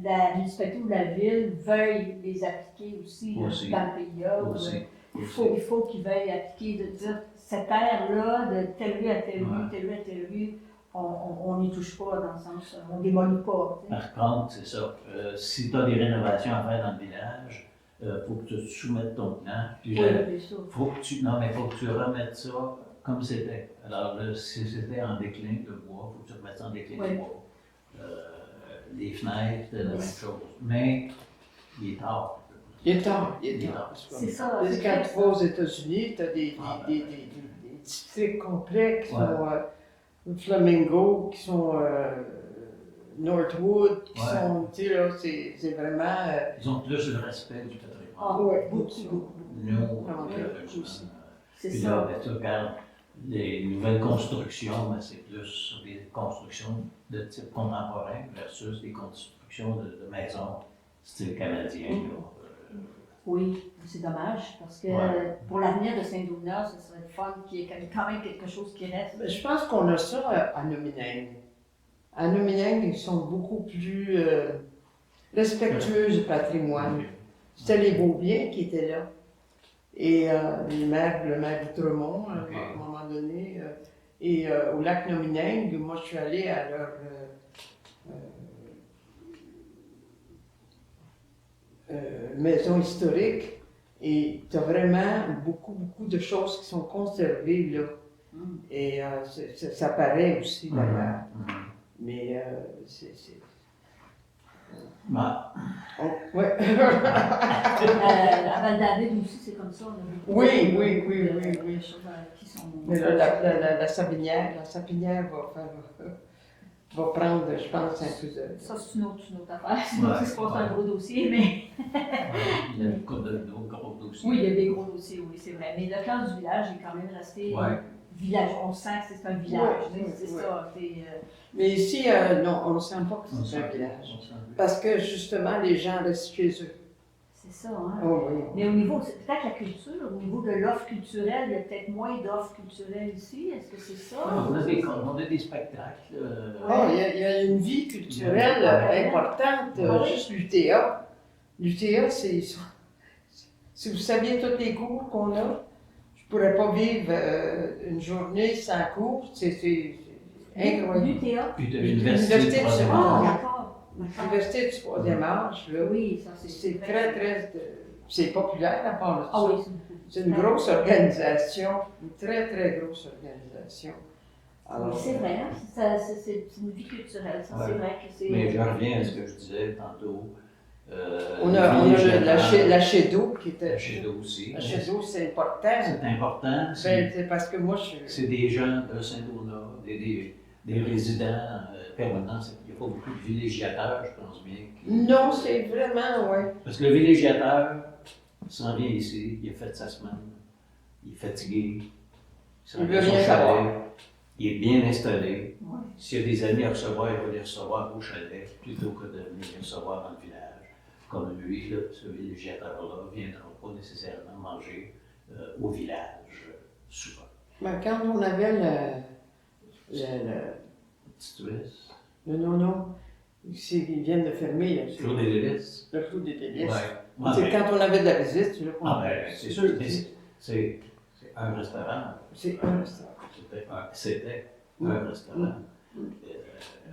la municipalité ou la ville veuille les appliquer aussi, Aussi. dans le pays-là. Aussi. Il faut qu'ils veuillent appliquer, de dire, cette aire-là, de telle rue à telle rue, Ouais. telle rue à telle rue, on n'y touche pas, dans le sens, on ne démolit pas. Tu sais. Par contre, c'est ça. Si tu as des rénovations à faire dans le village, faut que tu soumettes ton plan. Puis, Oui, bien sûr. faut que tu remettes ça comme c'était. Alors là, si c'était en déclin de bois, il faut que tu remettes ça en déclin Oui. de bois. Les fenêtres, c'est la même chose. Mais il est tard. Il est tard. C'est ça. Parce que c'est quand vrai, tu vas aux États-Unis, tu as des districts complets qui sont Flamingo, qui sont Northwood, qui sont, tu sais, là, c'est vraiment... Ils ont plus le respect du patrimoine. Ah, Ouais, beaucoup. Nous, aussi. C'est puis ça. là, ben, tu regardes les nouvelles constructions, ben, c'est plus des constructions de type contemporain versus des constructions de maisons style canadien. Là. Oui, c'est dommage, parce que pour l'avenir de Saint-Domingue, ce serait fun qu'il y ait quand même quelque chose qui reste. Mais je pense qu'on a ça à Nomineng. À Nomineng, ils sont beaucoup plus respectueux du patrimoine. C'était les Beaubiens qui étaient là. Et le maire Outremont, à un moment donné. Et au lac Nomineng, moi je suis allée à leur maison historique. Et tu as vraiment beaucoup de choses qui sont conservées là. Et ça paraît aussi d'ailleurs. Mais c'est. Bah. Ouais. À Val-David aussi, c'est comme ça. On a beaucoup Oui. de choses qui sont... Mais là, la sapinière va prendre, je pense, un peu de... Ça, c'est une autre affaire. Sinon, c'est pas un gros dossier, mais... Il y a beaucoup de gros dossiers. Oui, il y a des gros dossiers, oui, c'est vrai. Mais le cœur du village est quand même resté village. On sent que c'est un village. C'est ça. Mais ici, non, on ne sent pas que c'est un village. Parce que, justement, les gens restent chez eux. C'est ça, hein? Oh, oui. Mais au niveau, peut-être la culture, au niveau de l'offre culturelle, il y a peut-être moins d'offres culturelles ici. Est-ce que c'est ça? On a des spectacles. Il y a une vie culturelle importante, juste l'UTA. L'UTA, c'est... Si vous saviez tous les cours qu'on a, je ne pourrais pas vivre une journée sans cours. C'est incroyable. L'UTA? Puis de l'université de troisième Ah, âge. d'accord. L'université du troisième âge, là. Oui, ça C'est très... C'est populaire à part de ça. Ah oui, C'est une grosse organisation, une très grosse organisation. Alors, c'est vrai, hein? C'est une vie culturelle, ça. Ouais. C'est vrai que c'est... Mais je reviens à ce que je disais tantôt. On a la chai d'eau qui était. La chai d'eau aussi. La chai d'eau, c'est important. C'est important. Ben, c'est parce que moi, C'est des gens de Saint-Donat, des résidents permanents. Il n'y a pas beaucoup de villégiateurs, je pense bien. Non, c'est vraiment, ouais. Parce que le villégiateur s'en vient ici, il a fait sa semaine, il est fatigué, Il veut rien savoir. Il est bien installé. Ouais. S'il y a des amis à recevoir, il va les recevoir au chalet plutôt que de venir les recevoir dans le village. Comme lui, là, ce villégiateur-là, ne viendra pas nécessairement manger au village souvent. Ben, quand on avait Petite Suisse. non, ils viennent de fermer. Là, Clos des Délices. le Clos des Délices. Ouais. C'est quand on avait de la visite, là, Ah ben, c'est sûr, mais c'est un restaurant. C'est un restaurant. C'était un restaurant.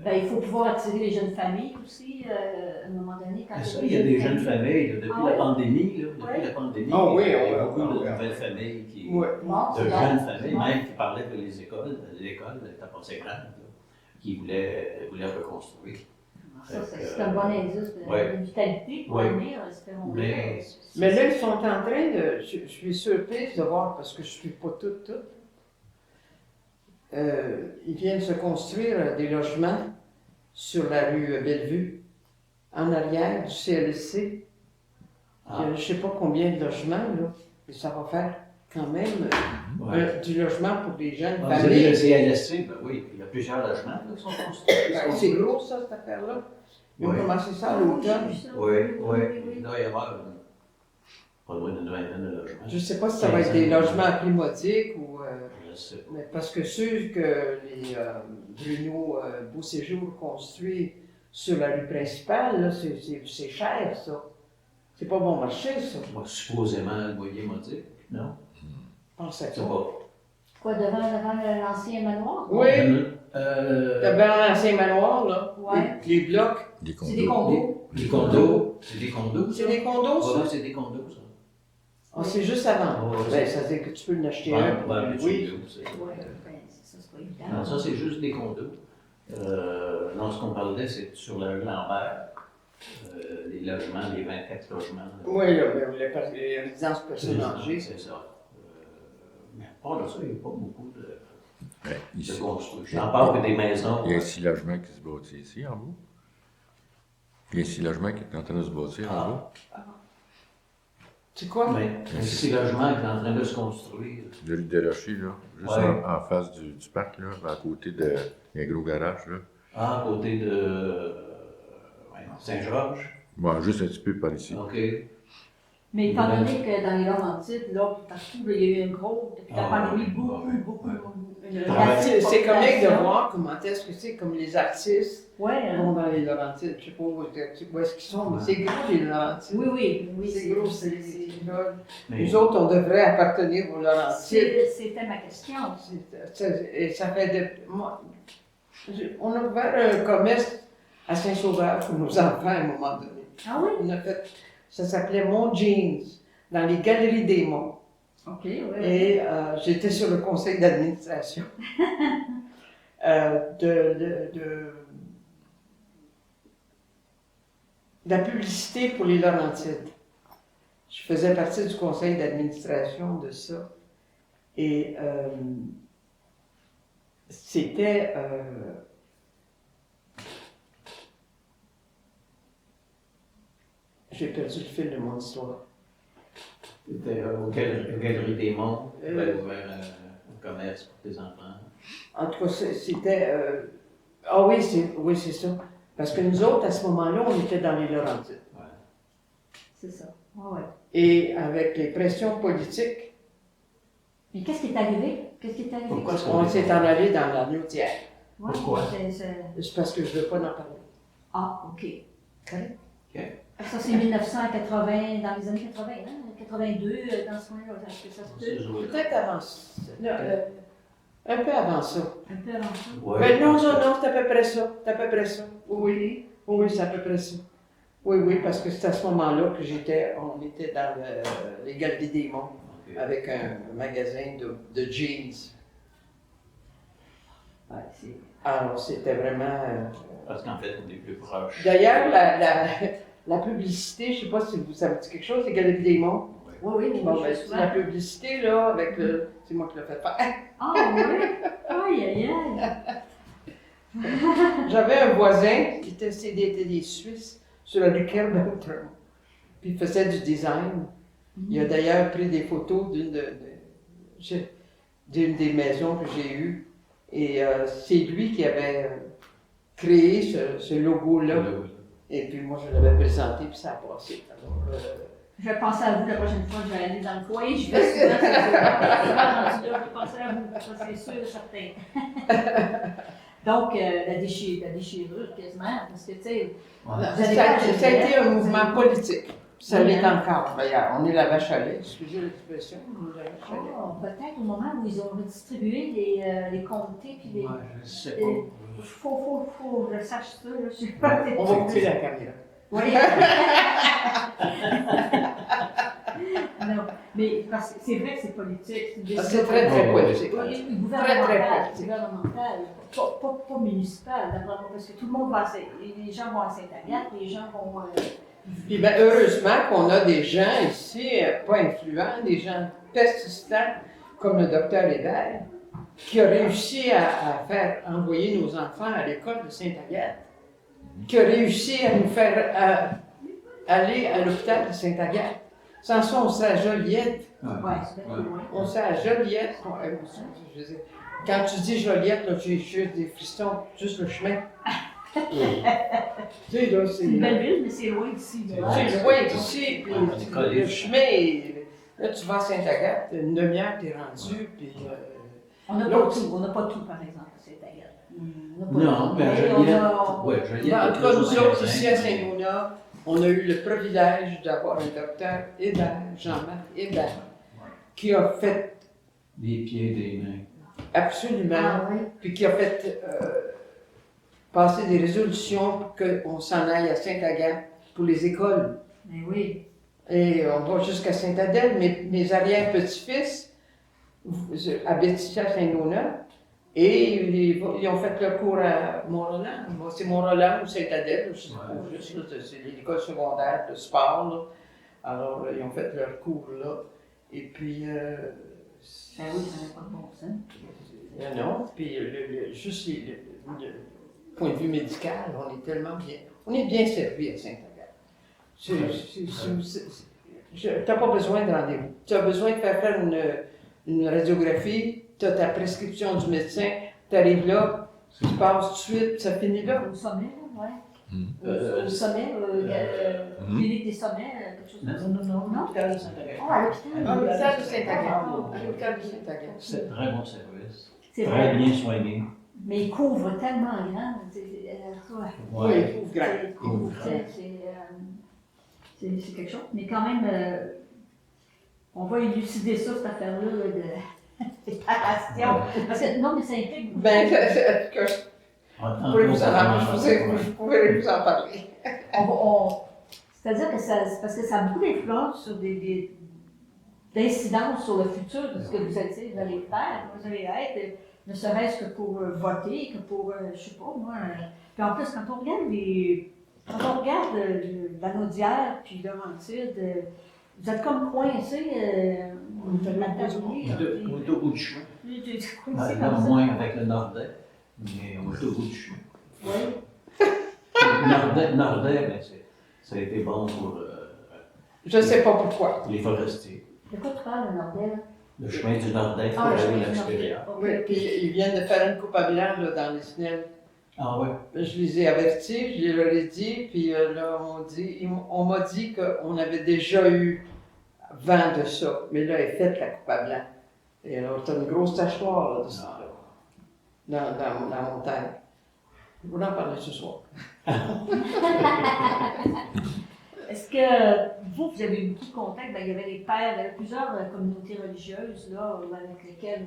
Ben, il faut pouvoir attirer les jeunes familles aussi, à un moment donné. Quand Ça, il y a des jeunes familles, là, depuis la pandémie, il y a beaucoup de nouvelles familles, Bon, de c'est jeunes bon. familles, même qui parlaient que l'école n'était pas assez grande, là, qui voulaient reconstruire. Ça, c'est un bon indice de vitalité pour venir, espérons. Mais là, ils sont en train de. Je suis surprise de voir, parce que je ne suis pas toute. Ils viennent se construire des logements sur la rue Bellevue, en arrière du CLSC. Il y a, je ne sais pas combien de logements, là, et ça va faire quand même du logement pour des jeunes Vous avez le familles. CLSC, ben oui, il y a plusieurs logements là, qui sont construits. Ben, c'est gros, ça, cette affaire-là. Ils ont Oui. commencé ça à l'automne. Oui. Il doit y avoir pas loin d'une vingtaine de logements. Je ne sais pas si ça va être des logements acclimatiques ou. Je sais pas. Mais parce que ceux que les Bruno Beauséjour construit sur la rue principale, là, c'est cher, ça. C'est pas bon marché, ça. Moi, supposément, le loyer modique, non? Je pense à Je sais ça. pas. Quoi, devant l'ancien manoir? Oui, Euh, devant l'ancien manoir, là. Ouais. Les blocs. C'est des condos. Les condos. C'est des condos, ça? C'est des condos, ça? Ouais, c'est des condos, ça. Ah, c'est juste avant. Ouais, Ben, ça veut dire que tu peux en acheter un. Ouais, Oui. Ouais, ben, c'est ça, c'est pas évident. Non, ça, c'est juste des condos. Non, ce qu'on parlait, c'est sur la rue Lambert. Les logements, les 24 logements. Oui, là, ben, les résidences personnes âgées. C'est ça. Mais à part de ça, il n'y a pas beaucoup de Ici, construction. À part que des maisons. il y a un 6 logements qui se bâtit ici, en haut. Il y a un 6 logements qui est en train de se bâtir en haut. C'est quoi? Mais un 6 logements qui est en train de se construire. De l'île des Rochers, là. Juste Ouais. en face du parc, là. À côté de. Il y a un gros garage, là. À côté de Saint-Georges. Bon, juste un petit peu par ici. OK. Mais étant donné que dans les Laurentides, là, partout, là, il y a eu une grosse, depuis la pandémie, beaucoup, C'est comique de voir comment est-ce que c'est comme les artistes Ouais, vont dans les Laurentides. Je sais pas où est-ce qu'ils sont, mais c'est gros les Laurentides. oui, C'est gros, c'est là. Mais Nous autres, on devrait appartenir aux Laurentides. C'était ma question. Et ça fait de. Moi, on a ouvert un commerce à Saint-Sauveur pour nos enfants à un moment donné. Ah oui? On a fait, ça s'appelait Mon Jeans, dans les Galeries des Monts. OK, oui. Et j'étais sur le conseil d'administration de la publicité pour les Laurentides. Je faisais partie du conseil d'administration de ça. Et c'était... J'ai perdu le fil de mon histoire. c'était aux Galeries des Monts. Tu avais ouvert un commerce pour tes enfants. En tout cas, c'était... Ah oui, c'est ça. Parce que nous autres, à ce moment-là, on était dans les Laurentides. Ouais. C'est ça. Ouais. Et avec les pressions politiques, Mais qu'est-ce qui est arrivé? Pourquoi est-ce on s'est en allé dans la Noutière. Ouais, Pourquoi? C'est parce que je ne veux pas en parler. Ah, OK. Correct? Ça, c'est 1980, dans les années 80, hein? 82, dans ce coin-là. Est-ce que ça se peut? Peut-être avant ça. Non, un peu avant ça. Un peu avant ça? Ouais. Mais non, c'est à peu près ça. C'est à peu près ça. Oui, c'est à peu près ça. Oui, parce que c'est à ce moment-là que on était dans les Galeries des Monts OK. avec un magasin de jeans. Ouais, Alors, c'était vraiment... Parce qu'en fait, on est plus proche. D'ailleurs, la publicité, je ne sais pas si ça vous dit quelque chose, c'est Galerie des Monts. Oui, oui, mais Bon, moi, ben, je suis c'est la publicité, là, avec le... C'est moi qui l'ai fait faire. Ah, oui? Aïe, aïe, aïe. J'avais un voisin qui était des Suisses sur la rue Kerbauter. Puis il faisait du design. Il a d'ailleurs pris des photos d'une des maisons que j'ai eues. Et c'est lui qui avait créé ce logo-là. Et puis moi, je l'avais présenté, puis ça a passé. Alors, Je vais penser à vous la prochaine fois que je vais aller dans le coin. Je vais souvent, je vais penser à vous, ça c'est sûr et certain. Donc, la déchirure quasiment, parce que tu sais, ça a été un mouvement politique. Ça l'est encore. D'ailleurs, on est la vache à lait, excusez l'expression, on est la vache à lait. Peut-être au moment où ils ont redistribué les comtés puis les. Ouais, je sais pas. Faut que je sache ça, là, je sais pas. On va couper la caméra. Oui. Non, mais parce que c'est vrai que c'est politique. C'est très, très politique. Oui, Très politique. gouvernemental, pas municipal, d'abord, parce que tout le monde va les gens vont à Sainte-Agathe, les gens vont. Puis ben, heureusement qu'on a des gens ici, pas influents, des gens persistants, comme le docteur Hébert, qui a réussi à faire envoyer nos enfants à l'école de Sainte-Agathe, qui a réussi à nous faire aller à l'hôpital de Sainte-Agathe. Sans ça, on serait à Joliette. Ouais, c'est bien loin. On serait à Joliette. Je veux dire, quand tu dis Joliette, là, j'ai juste des frissons, juste le chemin. Tu sais, là, C'est une belle ville, mais c'est loin d'ici. c'est loin d'ici, puis le chemin, là, tu vas à Sainte-Agathe, une demi-heure, t'es rendu, puis... On n'a pas tout, par exemple, à Sainte-Agathe. Non, mais à Joliette, ouais, Joliette. En tout cas, nous autres, ici à Saint-Léonard, on a eu le privilège d'avoir un docteur Hébert, Jean-Marc Hébert, qui a fait Des pieds, des mains. absolument, Ah oui. puis qui a fait passer des résolutions pour qu'on s'en aille à Sainte-Agathe pour les écoles. Mais oui. Et on va jusqu'à Sainte-Adèle. Mes arrière-petits-fils habitent ici à Saint-Léonard. Et ils ont fait le cours à Mont-Roland. C'est Mont-Roland ou Sainte-Adèle, je sais pas juste. C'est l'école secondaire de sport. Là. Alors, ils ont fait leur cours là. Et puis... Ben oui, ça n'a pas de bon sens. non, puis juste le point de vue médical, on est tellement bien... On est bien servi à Sainte-Agathe. Tu n'as pas besoin de rendez-vous. Tu as besoin de faire une radiographie, tu as ta prescription du médecin, tu arrives là, tu passes tout de suite, ça finit là. Au sommet, là, Euh, au sommet, clinique des sommets, quelque chose comme ça. Non. Non? L'hôpital de Sainte-Agathe. Ah, à l'hôpital. À l'hôpital de Sainte-Agathe. Ah, À l'hôpital de Sainte-Agathe. C'est très bon service. C'est Très vrai. bien soigné. Mais il couvre tellement grand. Oui, il couvre grand. Il couvre, c'est quelque chose. Mais quand même, on va élucider ça, cette affaire-là, là, de séparation. Parce que, non, mais ça implique. Ben, vous pouvez vous en parler. C'est-à-dire que c'est parce que ça a beaucoup d'influence sur d'incidence sur le futur de ce que vous allez faire, vous allez être, ne serait-ce que pour voter, que pour, je sais pas, moi. Puis en plus, quand on regarde la Naudière puis Laurentide, vous êtes comme coincés là-dedans. On est au bout du chemin. Coincés Là, comme ça. moins avec le Nordais, mais on est au bout du chemin. Oui. Nordais, ben, ça a été bon pour Je ne sais pas pourquoi. les forestiers. De quoi tu parles, le Nordais? Le chemin du Nordais, il faut Ah, le aller chemin à du l'extérieur. Nordais. Oui, puis ils viennent de faire une coupe à blanc là, dans les tunnels. Ah ouais? Je les ai avertis, je leur ai dit, puis là, on m'a dit qu'on avait déjà eu vent de ça. Mais là, elle est faite la coupe à blanc. Et alors, t'as une grosse tache noire là, de ça, là, dans la montagne. Vous en parlez ce soir. Est-ce que vous avez eu beaucoup de contacts? Ben, il y avait les pères, il y avait plusieurs communautés religieuses là, avec lesquelles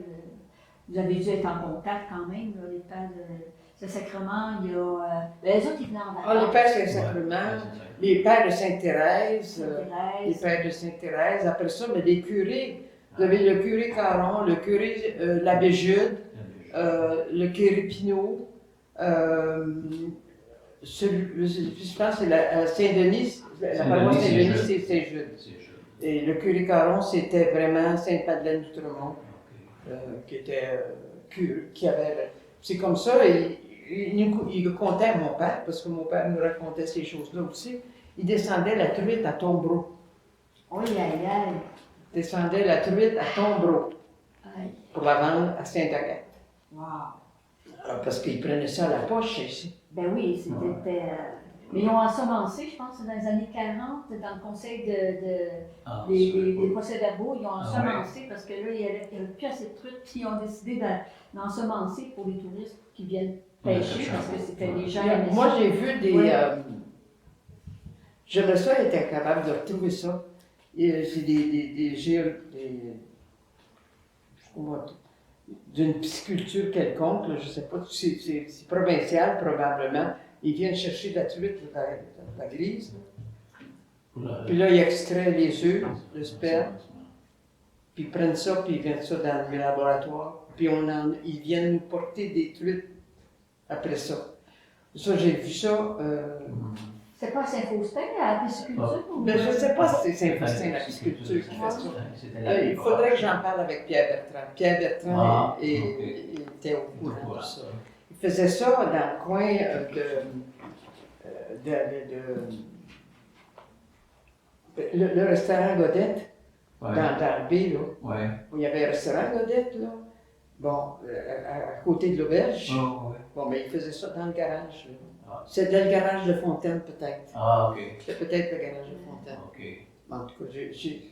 vous avez dû être en contact quand même, là, les pères de Saint-Sacrement, il y a les autres qui venaient en vacances. Ah, les pères Saint-Sacrement, les pères de Sainte-Thérèse, les Sainte-Thérèse. pères de Sainte-Thérèse, après ça, mais les curés. Vous avez le curé Caron, le curé l'abbé Jude, le curé Pinault, je pense que c'est à Saint-Denis, la paroisse Saint-Denis, Saint-Denis, c'est c'est Saint-Jude. C'est juste. Et le curé Caron, c'était vraiment Sainte-Madeleine-d'Outremont, Ok. qui était qui avait. C'est comme ça, il contait à mon père, parce que mon père nous racontait ces choses-là aussi. Il descendait la truite à Tombreau. Oui, aïe, aïe. Descendait la truite à Tombreau Aïe. pour la vendre à Sainte-Agathe. Wow. Parce qu'il prenait ça à la poche ici. Ben oui, c'était. Mais ils ont ensemencé, je pense, dans les années 40, dans le conseil Ah, des procès-verbaux, ils ont Ah, ensemencé parce que là, il n'y avait plus assez de trucs, puis ils ont décidé d'ensemencer pour les touristes qui viennent pêcher parce que c'était les gens. Moi, j'ai vu des. Oui. J'aimerais ça être capable de retrouver ça. C'est d'une pisciculture quelconque, là, je ne sais pas, c'est provincial probablement. Ils viennent chercher de la truite dans la grise. Puis là, ils extraient les œufs, le sperme, puis ils prennent ça, puis ils mettent ça dans le laboratoire. Puis ils viennent nous porter des truites après ça. Ça, j'ai vu ça. C'est pas Saint-Faustin, la pisciculture? Mais je ne sais pas si c'est Saint-Faustin, la pisciculture, qui fait ça. Il faudrait que j'en parle avec Pierre Bertrand. Pierre Bertrand il était au courant de ça. Il faisait ça dans le coin le restaurant Godette, dans le B, là. Ouais. Où il y avait un restaurant Godette, là. Bon, à côté de l'auberge. Oh, ouais. Bon, mais il faisait ça dans le garage, là. Ah. C'était le garage de Fontaine, peut-être. Ah, ok. C'était peut-être le garage de Fontaine. Ok. En tout cas, j'ai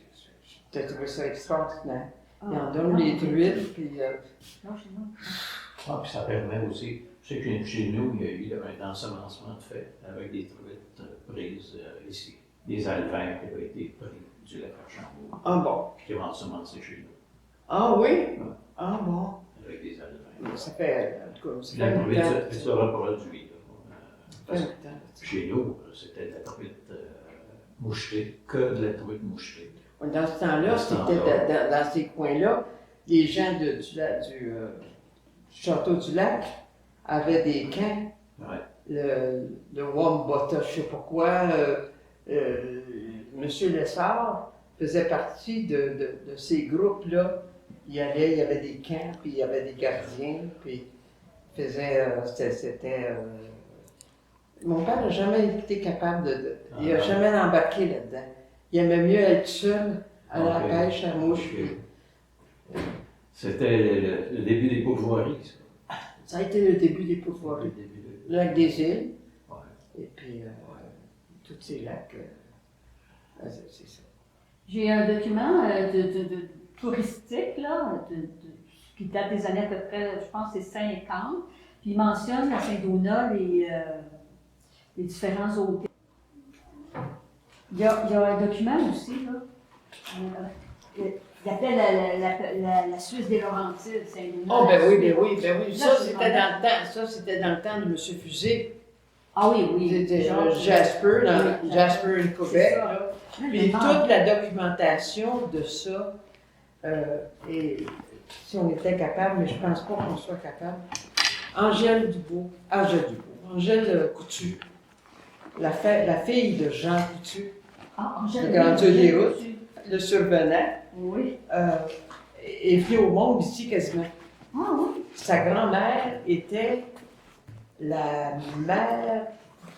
trouvé ça extraordinaire. Ah, Ils en donnent les truites, puis... Non, chez nous. Ah, puis ça permet aussi, je sais que chez nous, il y a eu un ensemencement de fait avec des truites prises ici. Des alevins qui avaient été pris du lac Archambault, Ah bon? qui ont ensemencé chez nous, Ah oui? Ah bon? avec des alevins. Mais ça fait... En tout cas, ça La fait truite longtemps. se reproduit. Là. Ça fait longtemps. Chez nous, c'était de la truite mouchetée, que de la truite mouchetée. Dans ce temps-là, Dans ce c'était temps-là. dans ces coins-là, les gens du Château du Lac avaient des camps. Ouais. Le Wambata, je ne sais pas quoi, M. Lessard faisait partie de ces groupes-là. Il y avait des camps, puis il y avait des gardiens, puis il faisait, mon père n'a jamais été capable il n'a jamais embarqué là-dedans. Il aimait mieux être seul à la pêche à mouche. Ok. C'était le début des pourvoiries, ça. Ça a été le début des pourvoiries. Le début de- Le lac des Îles, Ouais. et puis tous ces lacs, c'est ça. J'ai un document de touristique, là, qui date des années à peu près, je pense que c'est 50. Puis il mentionne à Saint-Donat les différents hôtels. Il y a un document aussi, là. Il appelle la Suisse des Laurentides, Saint-Donat. Oh, ben oui. Ça, Là, c'était dans le temps. Ça, c'était dans le temps de M. Fusée. Ah oui, oui. C'était Genre, Jasper, oui, Jasper et Québec. c'est ça. Là. Là, Puis je me demande. toute la documentation de ça, et si on était capable, mais je pense pas qu'on soit capable, Angèle Coutu, la fille de Jean Coutu, Ah, Angèle, le grand dieu oui, des oui, routes, le survenant, Oui. est venue au monde ici quasiment. Ah oui. Sa grand-mère était la mère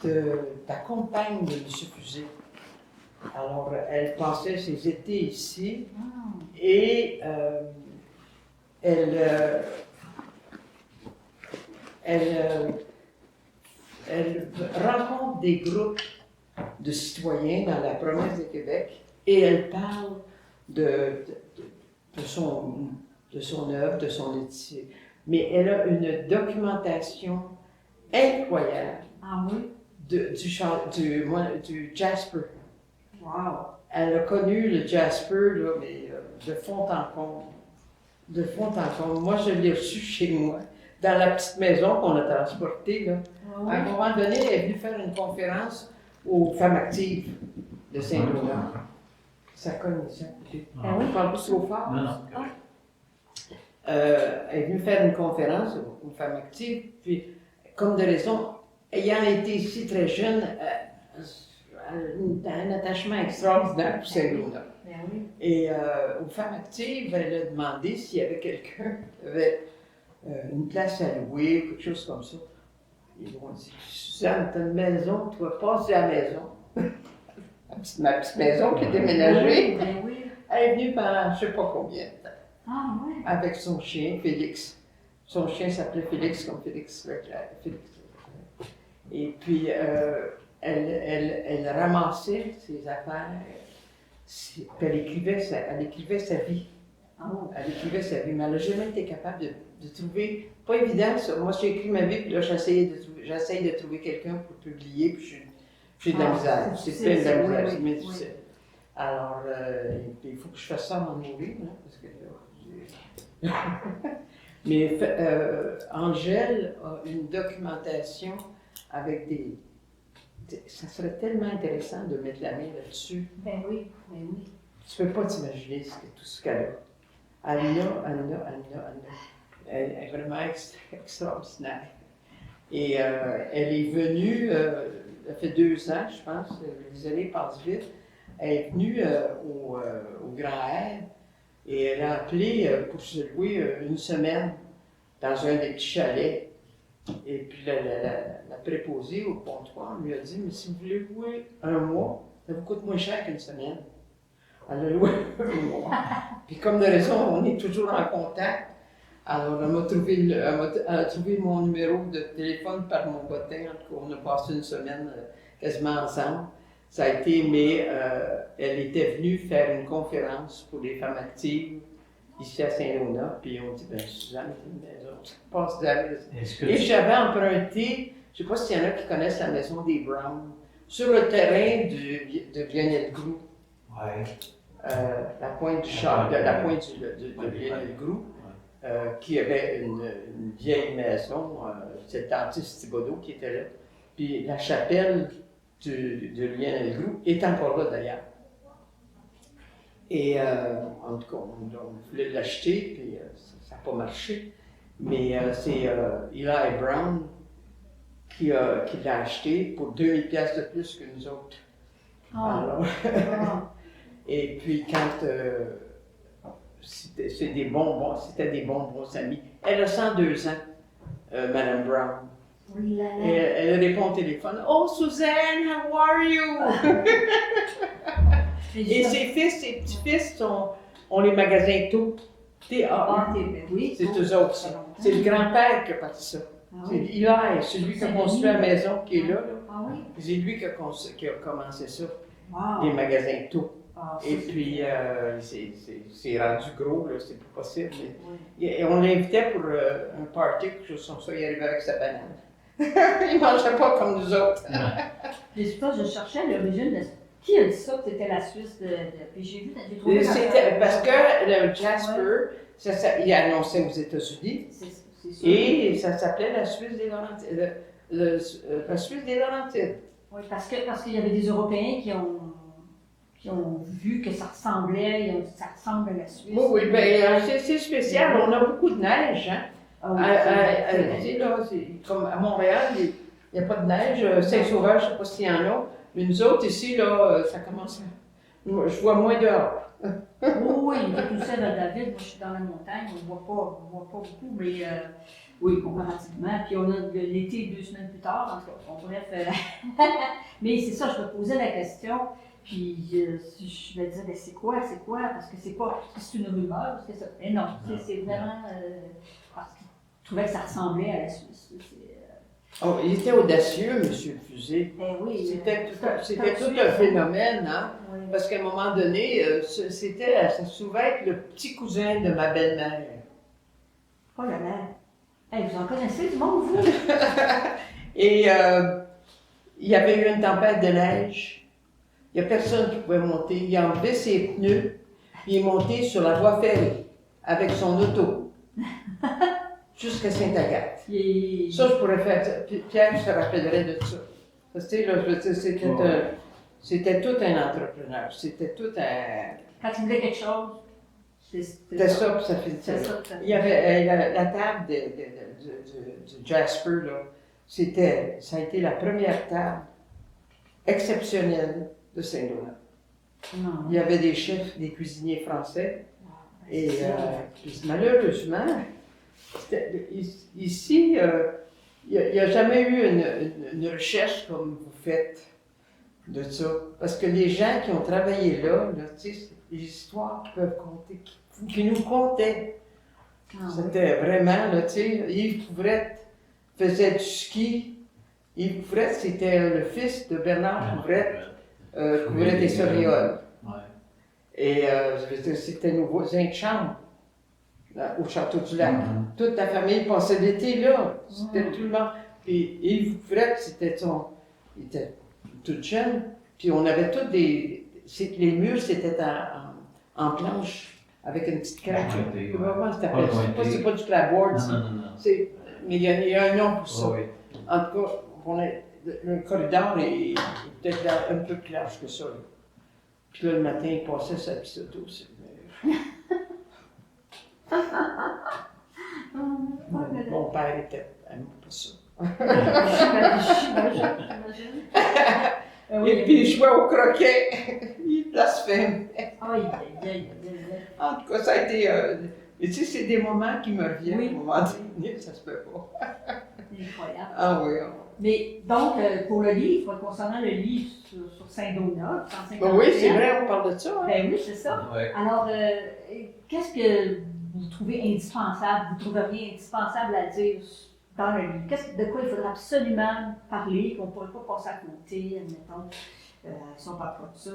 de la compagne de M. Fusée. Alors, elle passait ses étés ici Ah. et elle rencontre des groupes de citoyens dans la province de Québec et elle parle de son œuvre, de son édition. Mais elle a une documentation incroyable Ah oui. du Jasper. Wow. Elle a connu le Jasper, là, mais de fond en comble. De fond en comble. Moi, je l'ai reçu chez moi, dans la petite maison qu'on a transportée. Là. Ah À un moment donné, elle est venue faire une conférence aux femmes actives de Saint-Donat. Ça cogne, ça. Ah oui. Je parle pas trop fort. Non, non. Ah. Elle est venue faire une conférence aux femmes actives, puis comme de raison, ayant été ici très jeune, un attachement extraordinaire pour Saint-Luna. Ben oui. Et aux femmes actives, elle a demandé s'il y avait quelqu'un qui avait une place à louer ou quelque chose comme ça. Ils lui ont dit, Suzanne, t'as une maison, tu vas passer à la maison. Ma petite maison qui est déménagée. Ben oui. Elle est venue pendant je ne sais pas combien de temps, Ah ouais. avec son chien, Félix. Son chien s'appelait Félix, comme Félix Leclerc. Et puis, elle ramassait ses affaires, puis elle écrivait sa vie. Ah ouais. Elle écrivait sa vie, mais elle n'a jamais été capable de trouver. Pas évident ça. Moi, j'ai écrit ma vie, puis là, j'essaye de trouver quelqu'un pour publier, puis j'ai de la misère. C'est plein de la misère, c'est bien difficile. Alors, il faut que je fasse ça avant de mourir, hein, parce que là, mais Angèle a une documentation avec ça serait tellement intéressant de mettre la main là-dessus. Ben oui, ben oui. Tu ne peux pas t'imaginer tout ce qu'elle a. Elle a. Elle est vraiment extraordinaire. Et elle est venue, ça fait 2 ans, je pense, les années passent vite. Elle est venue au Grand Air et elle a appelé pour se louer une semaine dans un des petits chalets. Et puis la préposée au comptoir lui a dit, mais si vous voulez louer un mois, ça vous coûte moins cher qu'une semaine. Elle a loué un mois. Puis comme de raison, on est toujours en contact. Alors elle a trouvé mon numéro de téléphone par mon bottin. En tout cas, on a passé une semaine quasiment ensemble. Ça a été, mais elle était venue faire une conférence pour les femmes actives ici à Saint-Lona, puis on dit, ben Suzanne, c'est une maison, ça passe de la maison. Et j'avais emprunté, je ne sais pas s'il y en a qui connaissent la maison des Browns, sur le terrain de Lionel-Groux. Ouais. La pointe du char, de Lionel-Groux, qui avait une vieille maison, c'est le dentiste Thibodeau qui était là. Puis la chapelle de Lionel-Groux est encore là d'ailleurs. Et en tout cas, on voulait l'acheter, puis ça n'a pas marché. Mais c'est Eli Brown qui l'a acheté pour 2000 pièces de plus que nous autres. Alors, et puis quand c'était des bons amis. Elle a 102 ans, Madame Brown. Oui, Et elle répond au téléphone. Oh, Suzanne, how are you? Et ses petits-fils ont les magasins Taux. Ah, TAU. oui. C'est eux autres, ça. C'est le grand-père qui a parti ça. C'est Eli, c'est lui qui a construit la maison qui est là. Ah oui? C'est lui qui a commencé ça, Wow. les magasins Taux. Ah, Et puis, c'est rendu gros, là, c'est plus possible. Et on l'invitait pour un party, quelque chose comme ça, il arrivait avec sa banane. Il ne mangeait pas comme nous autres. Mais je cherchais l'origine de... Qui a dit ça que c'était la Suisse de... Puis j'ai trouvé... Parce que le Jasper, il annonçait aux États-Unis. C'est sûr. Et ça s'appelait la Suisse des Laurentides. La Suisse des Laurentides. Oui, parce qu'il y avait des Européens qui ont vu que ça ressemblait, ça ressemble à la Suisse. Oui, bien, c'est spécial. On a beaucoup de neige. Hein? Ah, Comme à Montréal, il n'y a pas de neige. Saint-Sauveur, je ne sais pas s'il y en a. Mais nous autres, ici, là, ça commence à... Je vois moins dehors. Oui, il est tout seul à David. Moi, je suis dans la montagne. On ne voit pas beaucoup, mais oui, comparativement. Puis on a l'été 2 semaines plus tard. En tout cas, bon, bref. Mais c'est ça, je me posais la question. Puis je me disais, ben, c'est quoi? Parce que c'est une rumeur. Parce que ça... Mais non, c'est vraiment... parce qu'il trouvait que ça ressemblait à la Suisse. Oh, il était audacieux, M. Fusée. Ben oui. C'était tout un phénomène, hein? Oui. Parce qu'à un moment donné, ça se trouvait être le petit cousin de ma belle-mère. Oh là là. Hey, vous en connaissez du monde, vous? Et il y avait eu une tempête de neige. Il n'y a personne qui pouvait monter. Il a enlevé ses pneus, puis il est monté sur la voie ferrée avec son auto. Jusqu'à Sainte-Agathe. Ça, je pourrais faire ça. Pierre se rappellerait de ça. C'était tout un entrepreneur. C'était tout un... Quand tu voulais quelque chose, c'était ça, puis ça faisait ça. Il y avait la table du Jasper, là. ça a été la première table exceptionnelle de Saint-Donat. Il y avait des chefs, des cuisiniers français. Et puis malheureusement, ici, il n'y a jamais eu une recherche comme vous faites de ça. Parce que les gens qui ont travaillé là, tu sais, les histoires qu'ils peuvent compter, qui nous contaient. C'était vraiment, là, tu sais, Yves Couvrette faisait du ski. Yves Couvrette, c'était le fils de Bernard Couvrette, Couvrette et Soriol. Et je veux dire, c'était nos voisins de chambre, là, au Château du Lac. Toute la famille passait l'été là. C'était tout le monde. Puis Yves Couvrette, il était tout jeune. Puis on avait tous les murs, c'était en planche. Avec une petite craque. Comment ça s'appelle? C'est pas du clapboard. Mais il y a un nom pour ça. Oui. En tout cas, le corridor est peut-être un peu plus large que ça. Là. Puis là, le matin, il passait sa petite auto. Mon père était pas ça. Et puis, il jouait au croquet. Il blasphème. En tout cas, ça a été. Tu sais, c'est des moments qui me reviennent. Oui. À un moment donné, ça se peut pas. C'est incroyable. Ah oui. Mais donc, pour le livre, concernant le livre sur Saint-Donat, oui, c'est vrai, on parle de ça. Hein? Ben oui, c'est ça. Ouais. Alors, qu'est-ce que vous trouvez indispensable, vous trouveriez indispensable à dire dans le livre? De quoi il faudrait absolument parler, qu'on ne pourrait pas passer à côté, admettons, si on parle pas de ça?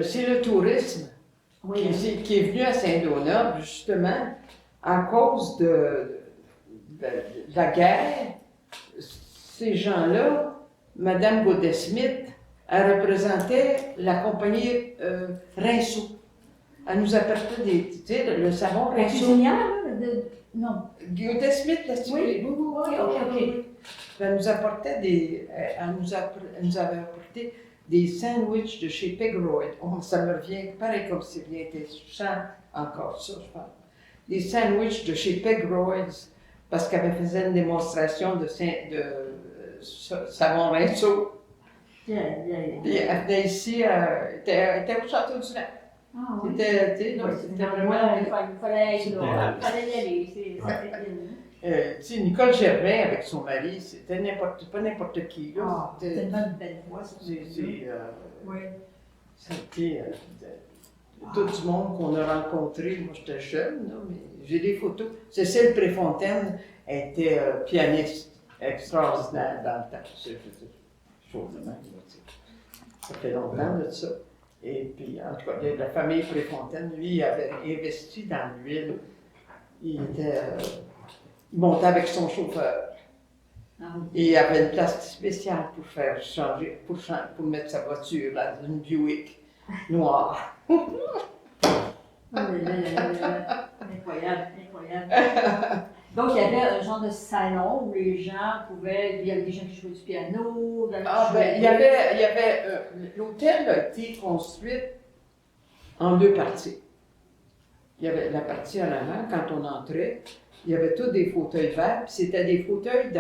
C'est le tourisme qui est venu à Saint-Donat, justement, à cause de la guerre. Ces gens-là, Mme Gaudet-Smith, elle représentait la compagnie Rinceau. Elle nous apportait tu sais, le savon Rinceau. La cuisinière, non. Gaudet-Smith, oui, ok. Elle nous apportait elle nous avait apporté des sandwichs de chez Pegroid. Ça me revient pareil comme c'est bien été. Je sens encore ça, je pense. Des sandwichs de chez Pegroid, parce qu'elle faisait une démonstration de savon Rinceau. Puis elle venait ici, elle était au Château du Lac. C'était vraiment. Il fallait y aller. Tu sais, Nicole Gervais avec son mari, c'était pas n'importe qui. Là. C'était tellement une belle voix, ça. Ça a été tout du monde qu'on a rencontré. Moi, j'étais jeune, là, mais j'ai des photos. Cécile Préfontaine était pianiste extraordinaire dans le temps. Ça fait longtemps de ça. Et puis, en tout cas, la famille Préfontaine, lui, il avait investi dans l'huile. Il montait avec son chauffeur. Et il avait une place spéciale pour faire changer, pour mettre sa voiture dans une Buick noire. Incroyable. Donc, il y avait un genre de salon où les gens pouvaient. Il y avait des gens qui jouaient du piano. Il y avait l'hôtel a été construit en deux parties. Il y avait la partie en avant, quand on entrait, il y avait tous des fauteuils verts, puis c'était des fauteuils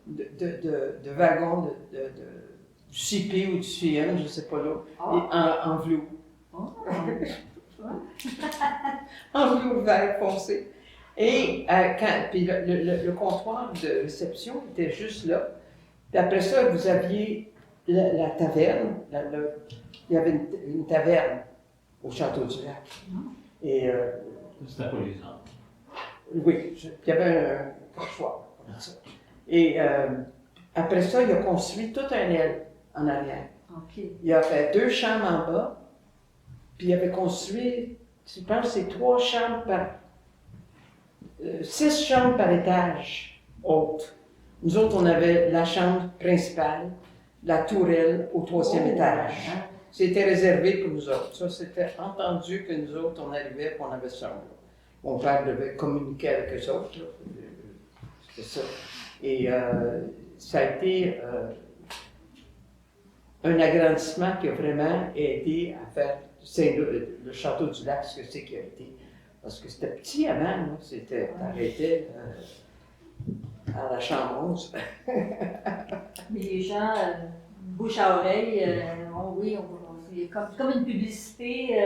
de wagons du CP ou du CN, je ne sais pas là, en velours. En velours vert foncé. Et puis le comptoir de réception était juste là. Puis après ça, vous aviez la taverne. Il y avait une taverne au Château du Lac. Et c'était pas les gens. Oui, il y avait un comptoir. Et après ça, il a construit toute un aile en arrière. Okay. Il a fait 2 chambres en bas, puis il avait construit, je pense, c'est 6 chambres par étage haute. Nous autres, on avait la chambre principale, la tourelle au 3e étage. C'était réservé pour nous autres. Ça, c'était entendu que nous autres, on arrivait et on avait ça. Mon père devait communiquer avec eux autres. C'est ça. Et ça a été un agrandissement qui a vraiment aidé à faire le Château du Lac, ce que c'est qui a été. Parce que c'était petit avant, c'était arrêté. à la chambre 11. Mais les gens, bouche à oreille, oui, c'est comme une publicité.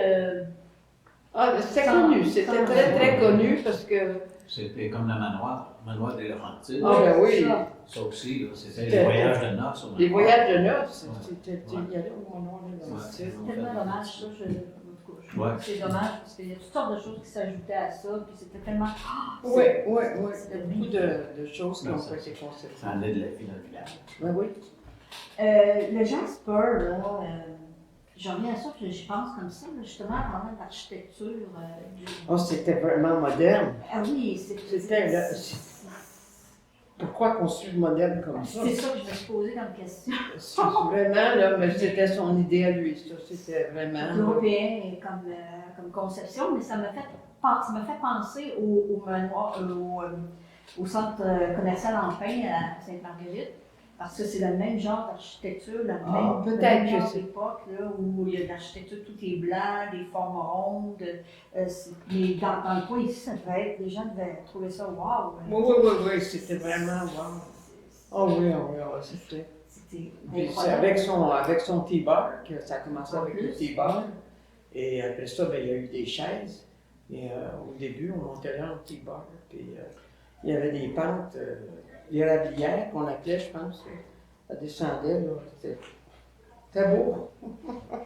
Ah, c'était Sans- connu, c'était sans- très, très connu parce que. C'était comme le manoir des Laurentides. Ah, ben oui. ça. Ça aussi, là, c'était C'était- les voyages de noces au Les manoir. voyages de noces, Ouais. c'était. Il y allait au manoir de Ouais. Laurentides. C'est tellement dommage, ça. En tout cas, je trouve Ouais. que c'est dommage parce qu'il y a toutes sortes de choses qui s'ajoutaient à ça, puis c'était tellement. Oui, oui, oui. c'est- Il y a beaucoup de choses qui Ben, ont ça- pas été conceptées. Ça en est de la vie dans le village. Ben oui. Le Jasper, là, j'en reviens à ça, puis je pense comme ça, là, justement, pendant l'architecture. Oh, c'était vraiment moderne. Ah oui, C'était là. Pourquoi construire moderne comme ça? C'est ça que je me suis posé comme question. C'est vraiment, là, mais c'était son idée à lui, ça. C'était vraiment. Européen comme conception, mais ça m'a fait penser au manoir, au centre commercial en pain à Sainte-Marguerite, parce que c'est le même genre d'architecture, Ah, le peut-être même que genre c'est- d'époque, là, où il y a de l'architecture, tout est blanc, des formes rondes, mais dans le coin ici, ça devait être, les gens devaient trouver ça wow. Oui, oui, oui, oui, c'était vraiment. Wow. Oh oui, oh oui, oh, c'était. C'était Puis c'est incroyable. avec son T-bar, que ça a commencé En avec le plus. T-bar. Et après ça, ben, il y a eu des chaises. Et au début, on montait là en T-bar. Puis il y avait des pentes, l'érablière qu'on appelait, je pense. Ça descendait, là. C'était beau.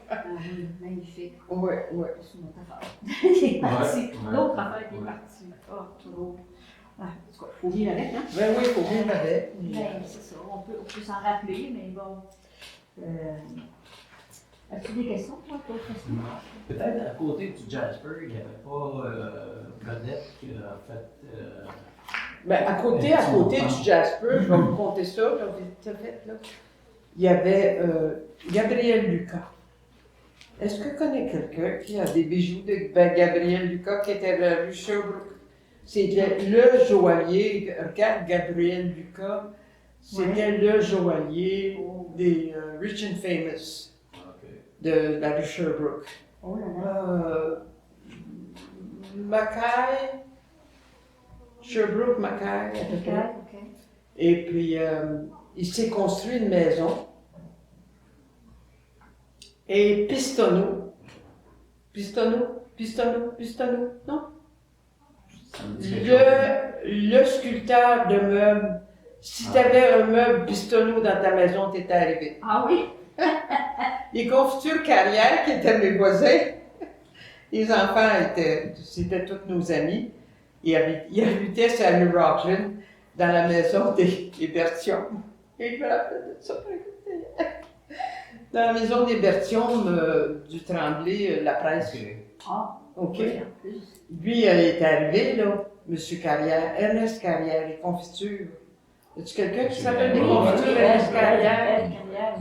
Ah oui, magnifique. Oui, oui. C'est une autre affaire. Il est parti. Ouais. L'autre affaire qui est partie. Oh, trop. Ah, en tout cas, faut vivre avec, hein? Ben oui, il faut vivre avec. Ben, c'est ça. On peut s'en rappeler, mais bon. As-tu des questions, toi, d'autres questions? Peut-être à côté du Jasper, il n'y avait pas Godette qui a fait. Ben, à côté du Jasper, je vais vous conter ça, là, vite fait, là. Il y avait Gabriel Lucas. Est-ce que tu connais quelqu'un qui a des bijoux de Gabriel Lucas qui était à la rue Sherbrooke? C'était le joaillier, regarde Gabriel Lucas, c'était le joaillier des Rich and Famous OK. de la rue Sherbrooke. Oh là là. Mackay, Sherbrooke, Mackay, à peu Ok, près. ok. Et puis, il s'est construit une maison. Et Pistono, non? Ça me dit quelque chose. Le sculpteur de meubles, si tu avais un meuble Pistono dans ta maison, t'étais arrivé. Ah oui? Les confitures Carrière, qui étaient mes voisins, les enfants c'était tous nos amis. Ils habitaient sur la rue Rockland, dans la maison des Bertium. Et je me rappelle de ça. Dans la maison des Bertium du Tremblay, la presse. OK. Ah, OK. oui, en plus. Lui, il est arrivé, là, M. Carrière, Ernest Carrière, les confitures. As-tu quelqu'un qui s'appelle les Oui, confitures Ernest Carrière?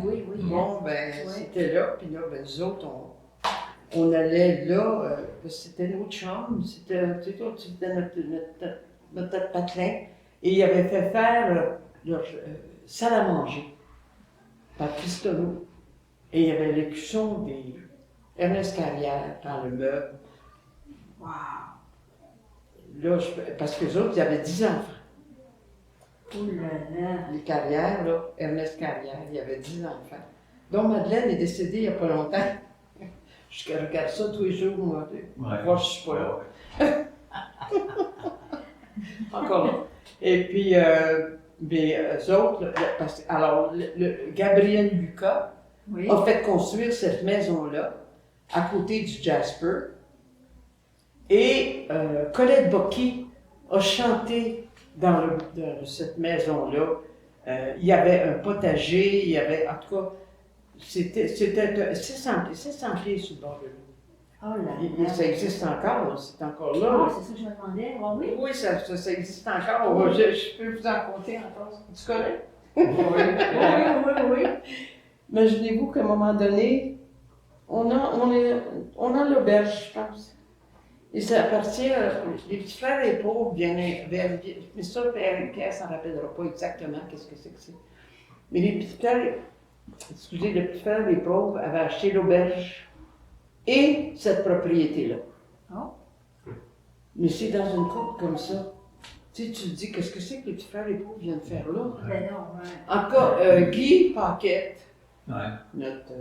Oui, oui. Bon, ben, Oui. c'était là, puis là, ben, nous autres, on allait là, c'était notre chambre, c'était notre patelin, et il avait fait faire leur salle à manger par Pistono. Et il y avait l'écusson des Ernest Carrière dans le meuble. Wow. Là, parce que les autres, ils avaient 10 enfants. Oh là là. Les Carrières, là, Ernest Carrière, il y avait 10 enfants. Donc Madeleine est décédée il n'y a pas longtemps. Je regarde ça tous les jours, moi. Moi, je suis pas là. Encore là. Et puis, eux autres, alors, le Gabriel Lucas Oui. a fait construire cette maison-là, à côté du Jasper. Et Colette Bocky a chanté dans cette maison-là. Il y avait un potager, il y avait, en tout cas, c'était 600 pieds sur le bord de l'eau. Oh là Et là. ça existe encore, c'est encore là. Ah, c'est ça que je me demandais. Ah oui. Oui, ça existe encore. Je peux vous en compter encore. Tu connais? Oui. Imaginez-vous qu'à un moment donné, on a l'auberge, je pense. Et ça appartient, les petits frères et pauvres viennent, mais ça, Pierre s'en rappellera pas exactement qu'est-ce que c'est. Mais les petits frères, les petits frères et pauvres avaient acheté l'auberge et cette propriété-là. Oh. Mais c'est dans une coupe comme ça. Tu tu te dis, qu'est-ce que c'est que les petits frères et pauvres viennent faire là? Ben non, ouais. En tout cas, Guy Paquette, Ouais. notre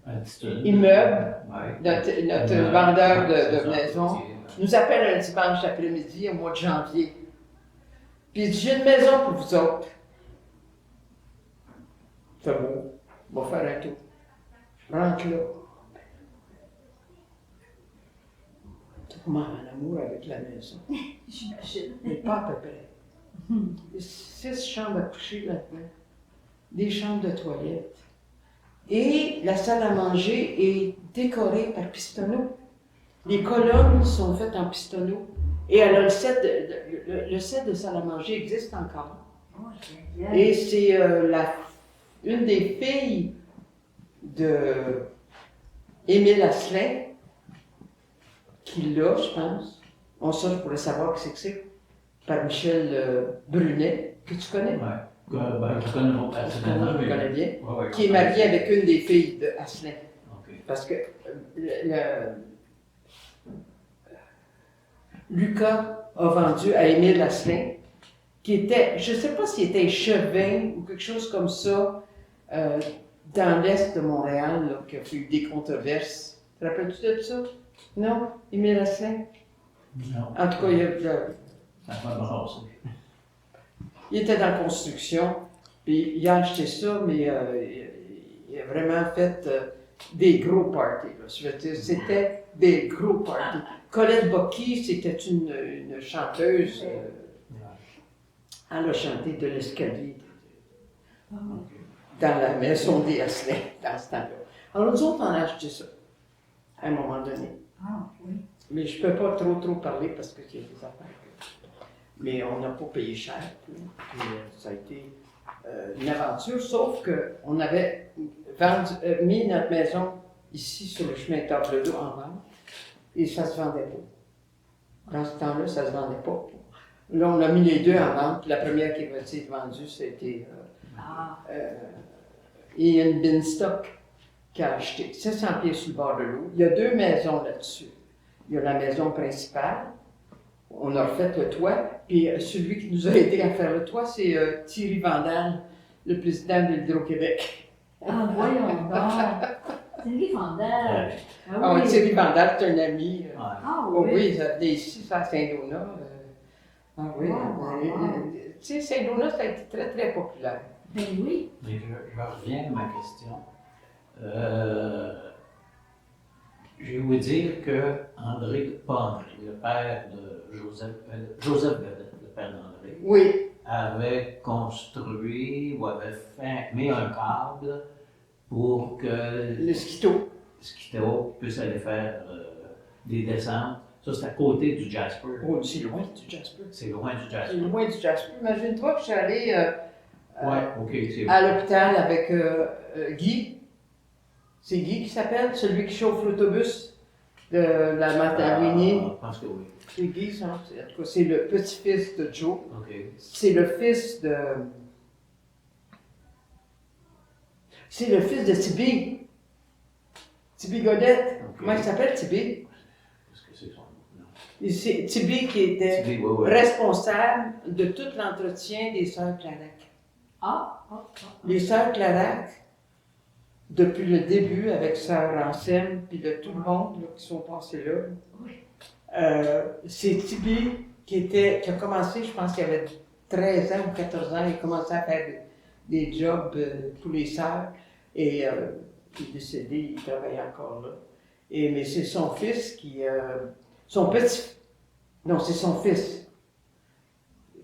Attitude. immeuble, Ouais. notre Ouais. vendeur C'est de ça, maison, c'est- nous appelle un dimanche après-midi au mois de janvier. Puis il dit, j'ai une maison pour vous autres. C'est beau, on va faire un tour. Je rentre là. Tourment en amour avec la maison. J'imagine. Mais pas à peu près. Il y a 6 chambres à coucher là-dedans. Des chambres de toilette. Et la salle à manger est décorée par Pistonneau. Les colonnes sont faites en Pistonneau. Et alors, le set de salle à manger existe encore. Oh, génial. Et c'est une des filles de Émile Asselin qui l'a, je pense. Ça, je pourrais savoir qui c'est que c'est. Par Michel Brunet, que tu connais. Ouais. Ben, je connais mon père, Je c'est connais bien. Ouais, ouais, Qui est marié avec une des filles de Asselin. Ok. Parce que Lucas a vendu à Émile Asselin, qui était, je ne sais pas s'il était échevin ou quelque chose comme ça, dans l'est de Montréal, là, qui a eu des controverses. Te rappelles-tu de ça? Non? Émile Asselin? Non. En tout cas, Ça m'a brassé. il était dans la construction, puis il a acheté ça, mais il a vraiment fait des gros parties. Là. Je veux dire, c'était des gros parties. Colette Bocky, c'était une chanteuse. Elle a chanté de l'escalier dans la maison des Asselin, dans ce temps-là. Alors, nous autres, on a acheté ça, à un moment donné. Ah, oui. Mais je ne peux pas trop parler parce que c'est des affaires. Mais on n'a pas payé cher. Puis, ça a été une aventure, sauf qu'on avait mis notre maison ici sur le chemin Table-d'eau en vente et ça ne se vendait pas. Dans ce temps-là, ça ne se vendait pas. Là, on a mis les deux en vente. La première qui a été vendue, c'était Ian Binstock qui a acheté 700 pieds sur le bord de l'eau. Il y a 2 maisons là-dessus. Il y a la maison principale. On a refait le toit. Puis celui qui nous a aidé à faire le toit, c'est Thierry Vandal, le président de l'Hydro-Québec. Ah, voyons donc. Thierry Vandal. Ah oui, Thierry Vandal, c'est un ami. Ouais. Ah, Oh, oui. oui, ça venait ici, ça à Saint-Donat. Ah oui. Tu sais, Saint-Donat, ça a été très, très populaire. Ben oui. Mais je reviens à ma question. Je vais vous dire que pas André, le père de Joseph Godette, le père d'André, Oui, avait construit ou avait mis un câble pour que le Skito. Skito puisse aller faire des descentes. Ça, c'est à côté du Jasper. Oh, c'est loin du Jasper. C'est loin du C'est Jasper. loin du Jasper. Imagine-toi que je suis allée Ouais, ok, c'est à l'hôpital avec Guy. C'est Guy qui s'appelle, celui qui chauffe l'autobus de la Matawini. Je pense que oui. C'est Guy, ça. En tout cas, c'est le petit-fils de Joe. Ok. C'est le fils de. C'est le fils de Tibi. Tibi Godette. Ok. Comment il s'appelle, Tibi? Est-ce que c'est son nom? Et c'est Tibi qui était Oui, oui. responsable de tout l'entretien des sœurs Clarac. Ah. Les sœurs Clarac, depuis le début, avec sœur Anselme, puis de tout le monde là, qui sont passés là, c'est Tibi qui a commencé, je pense qu'il avait 13 ans ou 14 ans, il a commencé à faire des jobs pour les sœurs, et il est décédé, il travaille encore là. Mais c'est son fils qui... son petit... Non, c'est son fils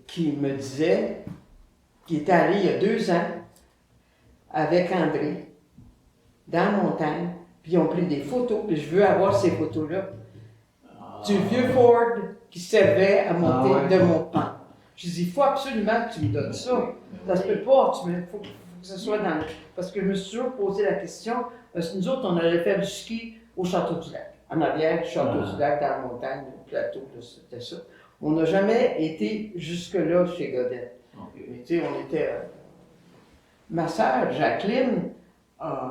qui me disait qu'il était allé il y a 2 ans avec André dans la montagne, puis ils ont pris des photos, puis je veux avoir ces photos-là du vieux Ford qui servait à monter de Montpan. Je dis, il faut absolument que tu me donnes ça. Ça se peut pas, il faut que ce soit dans... Parce que je me suis toujours posé la question, parce que nous autres, on allait faire du ski au Château-du-Lac. En arrière du Château-du-Lac, dans la montagne, le plateau, là, c'était ça. On n'a jamais été jusque-là chez Godette. Mais tu sais, on était... Ma sœur, Jacqueline,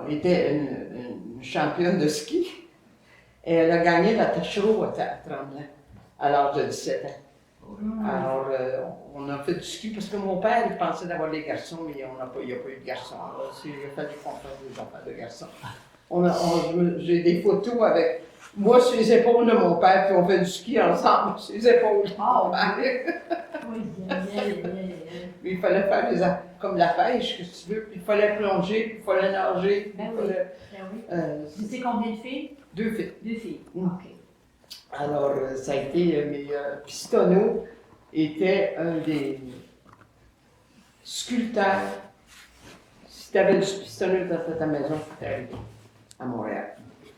était une championne de ski. Et elle a gagné la Tachereau à Tremblant, à l'âge de 17 ans. Alors, on a fait du ski parce que mon père, il pensait d'avoir des garçons, mais il n'y a pas eu de garçons. Il a fallu qu'on fasse des enfants de garçons. J'ai des photos avec moi sur les épaules de mon père, puis on fait du ski ensemble sur les épaules de mon père. Oui, Il fallait faire comme la pêche, que tu veux, puis il fallait plonger, puis il fallait nager. Ben il oui. fallait, Tu sais combien de filles? 2 filles. 2 filles. Mm. OK. Alors, ça a été, mais Pistonneau était un des sculpteurs. Si tu avais du pistonneau dans ta maison, c'était arrivé à Montréal.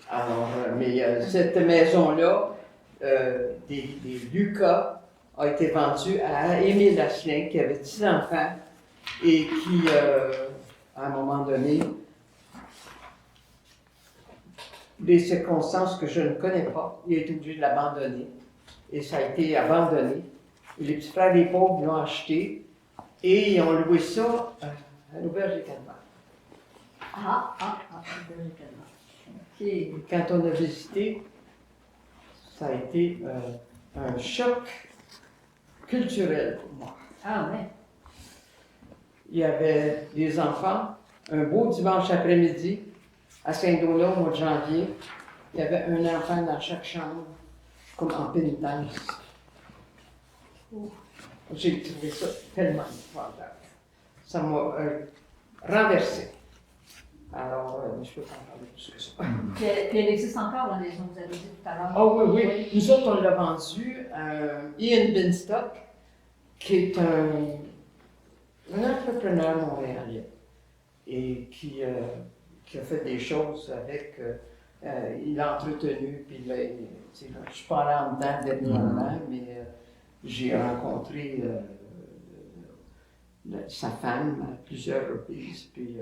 Alors, mais cette maison-là, des Lucas, a été vendue à Émile Asselin, qui avait 10 enfants et qui, à un moment donné, des circonstances que je ne connais pas, il a été obligé de l'abandonner. Et ça a été abandonné. Et les petits frères des pauvres l'ont acheté et ils ont loué ça à l'auberge des Calvaires. OK. Et quand on a visité, ça a été un choc culturel pour moi. Ah ouais. Il y avait des enfants, un beau dimanche après-midi, à Saint-Donat au mois de janvier, il y avait un enfant dans chaque chambre, comme en pénitence. J'ai trouvé ça tellement épouvantable. Ça m'a renversé. Alors, je peux pas en parler plus que ça. Puis elle existe encore, la maison, vous avez dit tout à l'heure. Ah oui, oui. Nous autres, on l'a vendu à Ian Binstock, qui est un entrepreneur montréalais et qui a fait des choses avec. Il a entretenu, puis là, je ne suis pas allée en dedans dernièrement, mais j'ai rencontré sa femme à plusieurs reprises, puis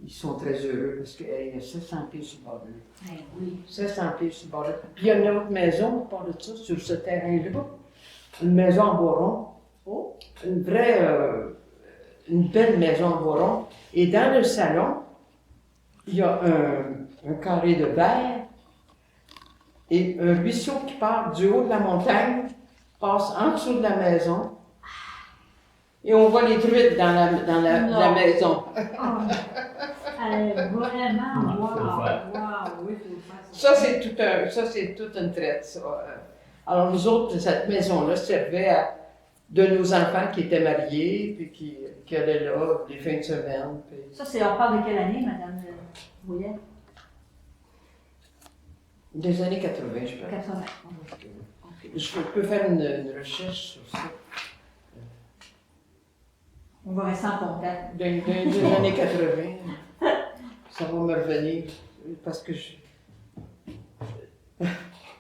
ils sont très heureux parce qu'il y a 700 pieds sur le bord de l'eau. Ben oui. 700 pieds sur le bord de l'eau. Puis il y a une autre maison, à part de ça, sur ce terrain-là, une maison en bois rond. Oh, une vraie, une belle maison en bois rond. Et dans le salon, il y a un carré de verre et un ruisseau qui part du haut de la montagne, passe en dessous de la maison. Et on voit les truites dans la maison. Vraiment, Faut le faire. wow, oui, faut le faire. Ça, c'est toute une traite, ça. Alors, nous autres, cette maison-là servait à de nos enfants qui étaient mariés, puis qui allaient là les fins de semaine. Puis... Ça, on parle de quelle année, Madame Brouillet? Des années 80, je pense. 80. Je peux faire une recherche sur ça. On va rester en contact. Des années 80, ça va me revenir, parce que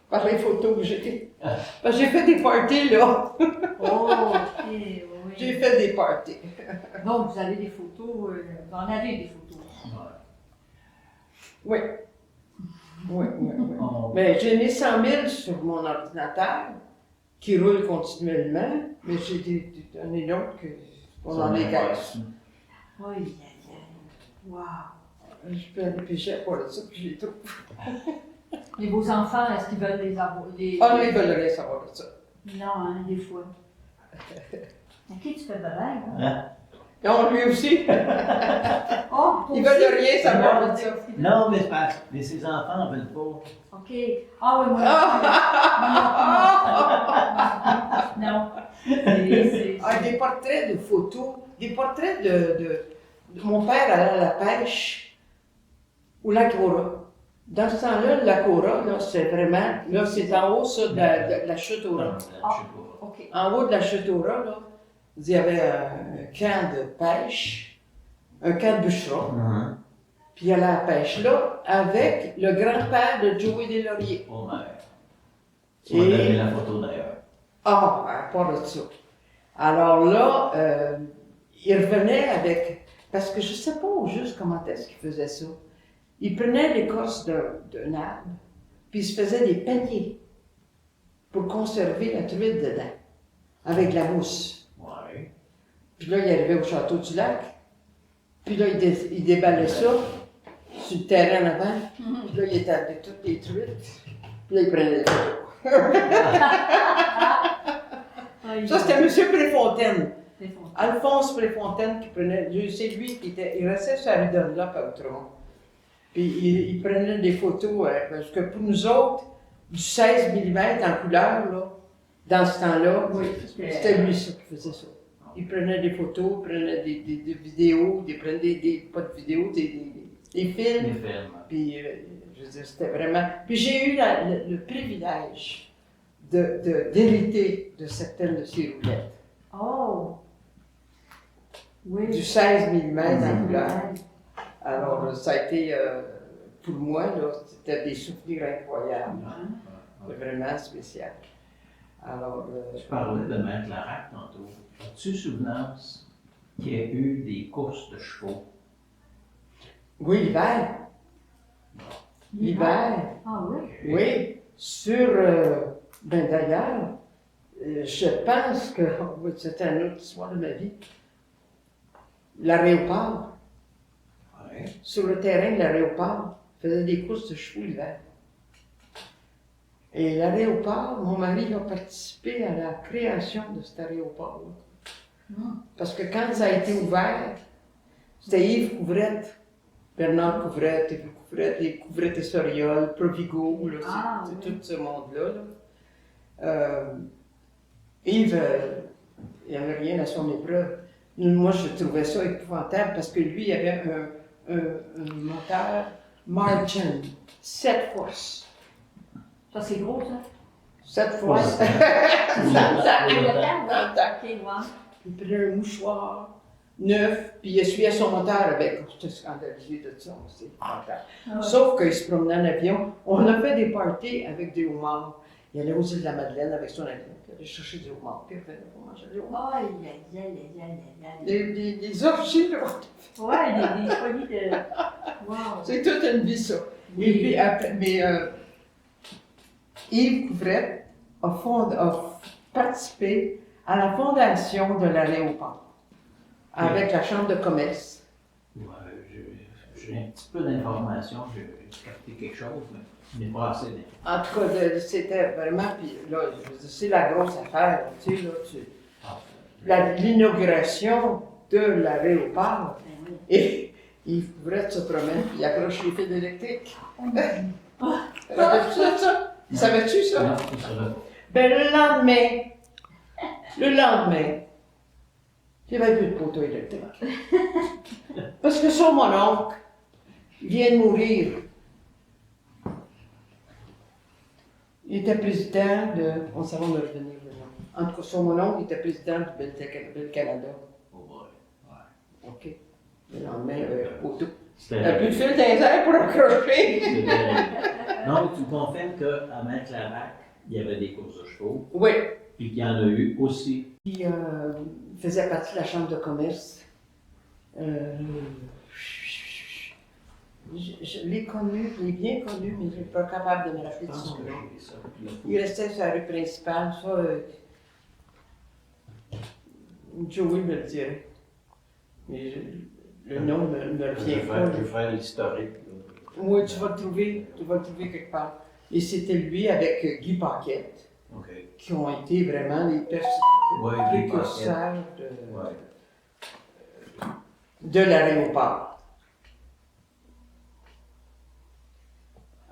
par les photos que j'ai. Parce que j'ai fait des parties, là. Oh, ok, oui. J'ai fait des parties. Donc, vous avez des photos, vous en avez des photos. Oui. Oui. Oh. Mais j'ai mis 100 000 sur mon ordinateur, qui roule continuellement, mais j'ai un et l'autre qu'on en dégage. Oui, wow. Je peux aller pêcher à part de ça, puis je les trouve. Et vos enfants, est-ce qu'ils veulent les avoir? Ah non, ils veulent rien savoir de ça. Non, hein, des fois. À qui tu fais de l'air, hein? Hein? Non, lui aussi. Oh, Ils veulent rien savoir de ça. Non, mais ses enfants en veulent pas. OK. Ah oui, moi. Non. Des portraits de photos, des portraits de mon père allait à la pêche au lac Aura. Dans ce temps-là, le lac Aura, là, c'est vraiment, là, c'est en haut, ça, de la chute Aura. OK. En haut de la chute Aura, là, il y avait un camp de pêche, un camp de bûcheron. Puis il allait à la pêche là avec le grand-père de Joey Deslauriers. Oh, mère. Tu m'as donné la photo d'ailleurs. Ah, à part de ça. Alors là, il revenait avec... Parce que je ne sais pas au juste comment est-ce qu'il faisait ça. Il prenait l'écorce d'un arbre, puis il se faisait des paniers pour conserver la truite dedans, avec de la mousse. Ouais. Puis là, il arrivait au château du lac, puis là, il déballait ça sur le terrain en avant, puis là, il étalait toutes les truites, puis là, il prenait les photos. Ça, c'était M. Préfontaine. Préfontaine. Alphonse Préfontaine qui prenait, c'est lui qui était, il restait sur la rue Dunlop à Outremont. Puis il prenait des photos, parce que pour nous autres, du 16 mm en couleur, là, dans ce temps-là, Oui, c'était lui ça, qui faisait ça. Il prenait des photos, il prenait des vidéos, il prenait pas de vidéos, des films. Les fermes. Puis, je veux dire, c'était vraiment. Puis j'ai eu le privilège d'hériter de certaines de ces roulettes. Oh! Oui. Du 16 mm en couleur. Ouais. Alors, ça a été, pour moi, là, c'était des souvenirs incroyables. C'était vraiment spécial. Alors, Tu parlais de Maître Larac tantôt. As-tu souvenance qu'il y a eu des courses de chevaux? oui, l'hiver. L'hiver. Ah oui? Oui, sur. Ben d'ailleurs, je pense que. C'était une autre histoire de ma vie. L'aéroport. Oui. Sur le terrain de l'aéroport, faisait des courses de chevaux l'hiver. Et l'aéroport, mon mari a participé à la création de cet aéroport-là. Parce que quand ça a été ouvert, c'était Yves Couvrette, Bernard Couvrette, Yves Couvrette, les Couvrette et Soriol, Provigo, là, c'est oui. tout ce monde-là. Là. Yves, il n'y avait rien à son épreuve. Moi, je trouvais ça épouvantable parce que lui, il avait un moteur Martin, 7 forces. Ça, c'est gros, ça? 7 forces. C'est ça? Ça, Le ça, temps, ça. là? Ok, ouais. Il prenait un mouchoir neuf, puis il essuyait son moteur avec. J'étais scandalisé de ça aussi. Sauf qu'il se promenait en avion. On a fait des parties avec des homards. Il allait aux îles de la Madeleine avec son avion. Il allait chercher des homards, puis il revenait pour manger des homards. Aïe, aïe, aïe, aïe, aïe. Des orgies, là. Ouais, des folies de. Wow. C'est toute une vie, ça. Et puis après, mais Yves Couvrette a participé à la fondation de l'aéroport avec la Chambre de commerce. Ouais, j'ai un petit peu d'informations, j'ai capté quelque chose, mais pas assez d'informations. En tout cas, c'était vraiment, puis là, je veux dire, c'est la grosse affaire, tu sais, là, l'inauguration de l'aéroport, Ben oui. et Yves Couvrette se promène, puis il accroche les fils électriques. Savais-tu ça? Savais-tu ça? Non, ça va pas. Ben, le lendemain, il n'y avait plus de poteau électrique. Parce que son mon oncle vient de mourir. Il était président de. On s'en va me revenir le nom. En tout cas, son mon oncle était président du Bel Canada. Oh boy. Ouais. OK. Le lendemain, il y avait un poteau. Il C'était n'y a plus de fil d'inter pour accrocher. Non, mais tu me confirmes qu'à Maître Larac, il y avait des courses de chevaux, Oui. puis qu'il y en a eu aussi. Puis, il faisait partie de la Chambre de commerce. Je l'ai connu, je l'ai bien connu, mais je ne suis pas capable de me rappeler Je de pense son que nom. j'ai ça. Il restait sur la rue principale, ça, Joey me le dirait. Mais le nom ne me Je revient vais pas. faire l'historique. Oui, tu vas le trouver quelque part. Et c'était lui avec Guy Paquette, OK. qui ont été vraiment les Ouais, Guy précurseurs Ouais. de l'aéroport.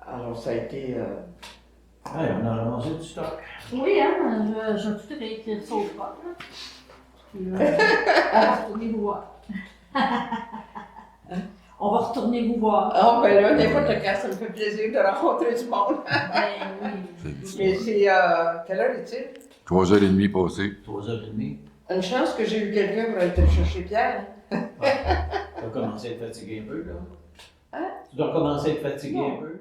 Alors, ça a été. Ouais, on a ramassé du stock. Oui, hein, je vais tout réécrire ça au spot, là. Puis, on va retourner vous voir. On va retourner vous voir. Ah, ben là, n'importe quand, ça me fait plaisir de rencontrer du monde. Ben oui. Mais c'est. Quelle heure est-il? 3h30 passées. 3h30. Une chance que j'ai eu quelqu'un pour aller te chercher Pierre. Tu dois commencer à être fatigué un peu, là. Hein? Tu dois commencer à être fatigué Non. un peu.